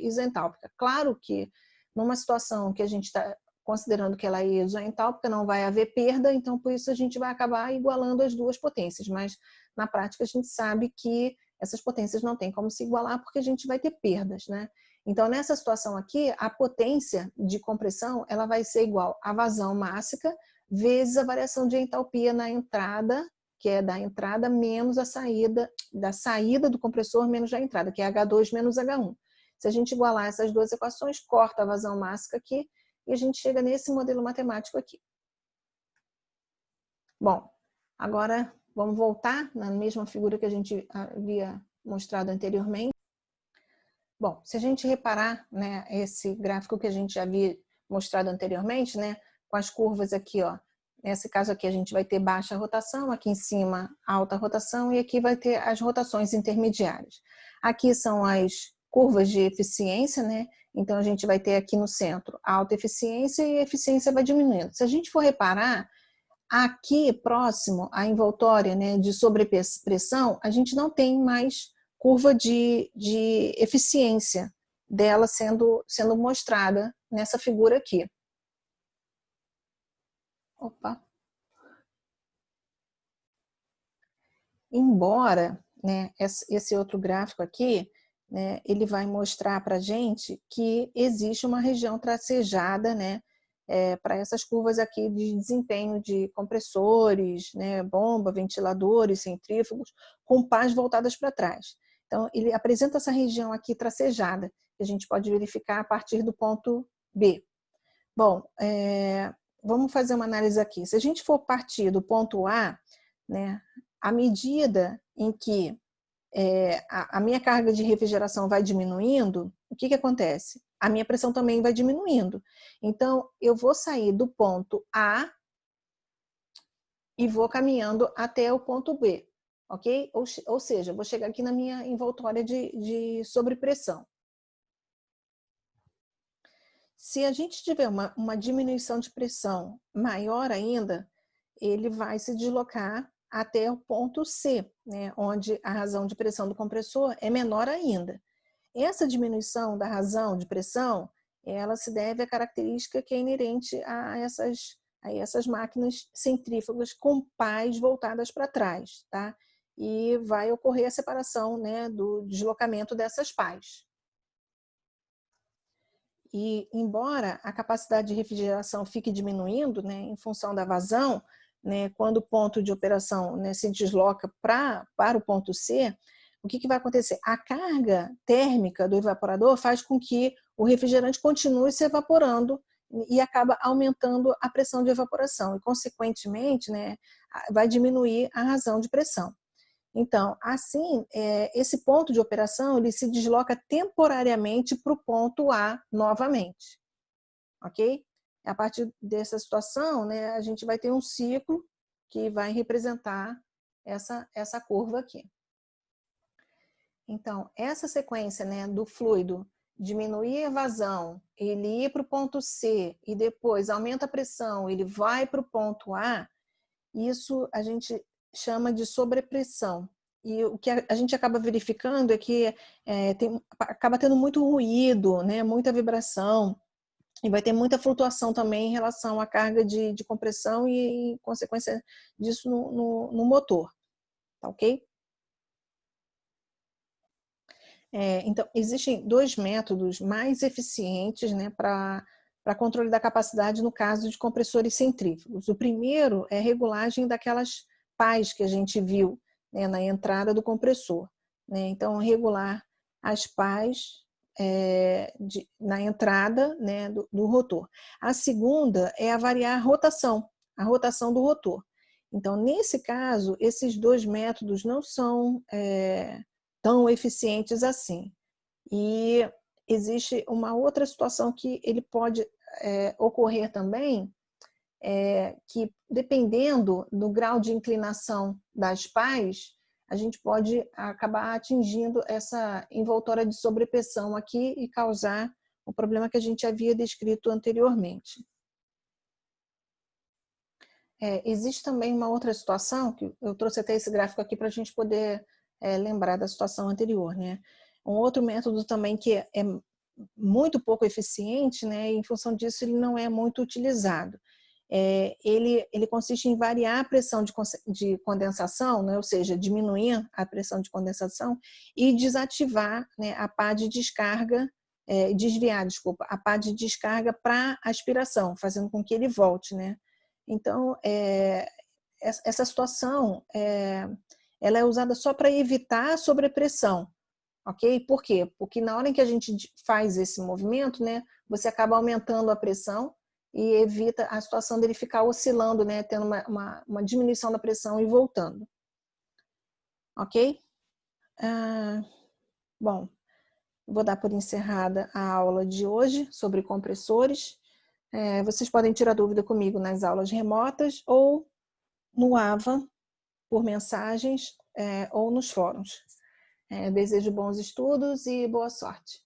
isentálpica. Claro que numa situação que a gente está considerando que ela é isoentálpica, não vai haver perda, então por isso a gente vai acabar igualando as duas potências, mas na prática a gente sabe que essas potências não tem como se igualar porque a gente vai ter perdas, né? Então nessa situação aqui, a potência de compressão ela vai ser igual à vazão mássica vezes a variação de entalpia na entrada, que é da entrada menos a saída, da saída do compressor menos a entrada, que é H2 menos H1. Se a gente igualar essas duas equações, corta a vazão mássica aqui e a gente chega nesse modelo matemático aqui. Bom, Agora, vamos voltar na mesma figura que a gente havia mostrado anteriormente. Bom, se a gente reparar, né, esse gráfico que a gente já havia mostrado anteriormente, né, com as curvas aqui, ó, nesse caso aqui a gente vai ter baixa rotação, aqui em cima alta rotação e aqui vai ter as rotações intermediárias. Aqui são as curvas de eficiência, né? Então a gente vai ter aqui no centro alta eficiência e a eficiência vai diminuindo. Se a gente for reparar, aqui próximo à envoltória, né, de sobrepressão, a gente não tem mais curva de eficiência dela sendo mostrada nessa figura aqui. Opa! Embora, né, esse outro gráfico aqui, né, ele vai mostrar para a gente que existe uma região tracejada, né, para essas curvas aqui de desempenho de compressores, né, bomba, ventiladores, centrífugos, com pás voltadas para trás. Então, ele apresenta essa região aqui tracejada, que a gente pode verificar a partir do ponto B. Bom, vamos fazer uma análise aqui. Se a gente for partir do ponto A, né, à medida em que a minha carga de refrigeração vai diminuindo, o que acontece? A minha pressão também vai diminuindo. Então, eu vou sair do ponto A e vou caminhando até o ponto B, ok? Ou seja, vou chegar aqui na minha envoltória de sobrepressão. Se a gente tiver uma diminuição de pressão maior ainda, ele vai se deslocar até o ponto C, né, onde a razão de pressão do compressor é menor ainda. Essa diminuição da razão de pressão, ela se deve à característica que é inerente a essas máquinas centrífugas com pás voltadas para trás, tá? E vai ocorrer a separação, né, do deslocamento dessas pás. E embora a capacidade de refrigeração fique diminuindo, né, em função da vazão, né, quando o ponto de operação, né, se desloca para o ponto C, o que vai acontecer? A carga térmica do evaporador faz com que o refrigerante continue se evaporando e acaba aumentando a pressão de evaporação e, consequentemente, né, vai diminuir a razão de pressão. Então, assim, esse ponto de operação ele se desloca temporariamente para o ponto A novamente, ok? A partir dessa situação, né, a gente vai ter um ciclo que vai representar essa curva aqui. Então, essa sequência, né, do fluido diminuir a vazão, ele ir para o ponto C e depois aumenta a pressão, ele vai para o ponto A, isso a gente chama de sobrepressão. E o que a gente acaba verificando é que acaba tendo muito ruído, né, muita vibração, e vai ter muita flutuação também em relação à carga de compressão e, em consequência disso, no motor. Tá ok? Então, existem dois métodos mais eficientes, né, para controle da capacidade no caso de compressores centrífugos. O primeiro é a regulagem daquelas pás que a gente viu, né, na entrada do compressor, né? Então, regular as pás na entrada, né, do rotor. A segunda é variar a rotação do rotor. Então, nesse caso, esses dois métodos não são tão eficientes assim. E existe uma outra situação que ele pode ocorrer também, que dependendo do grau de inclinação das pás, a gente pode acabar atingindo essa envoltória de sobrepressão aqui e causar o problema que a gente havia descrito anteriormente. Existe também uma outra situação, que eu trouxe até esse gráfico aqui para a gente poder lembrar da situação anterior, né? Um outro método também que é muito pouco eficiente, né? E em função disso ele não é muito utilizado. Ele consiste em variar a pressão de condensação, né? Ou seja, diminuir a pressão de condensação e desativar, né, a pá de descarga, desviar, desculpa, a pá de descarga para aspiração, fazendo com que ele volte, né? Então, essa situação ela é usada só para evitar a sobrepressão, ok? Por quê? Porque na hora em que a gente faz esse movimento, né, você acaba aumentando a pressão e evita a situação dele ficar oscilando, né, tendo uma diminuição da pressão e voltando. Ok? Bom, vou dar por encerrada a aula de hoje sobre compressores. Vocês podem tirar dúvida comigo nas aulas remotas ou no AVA, por mensagens ou nos fóruns. Desejo bons estudos e boa sorte.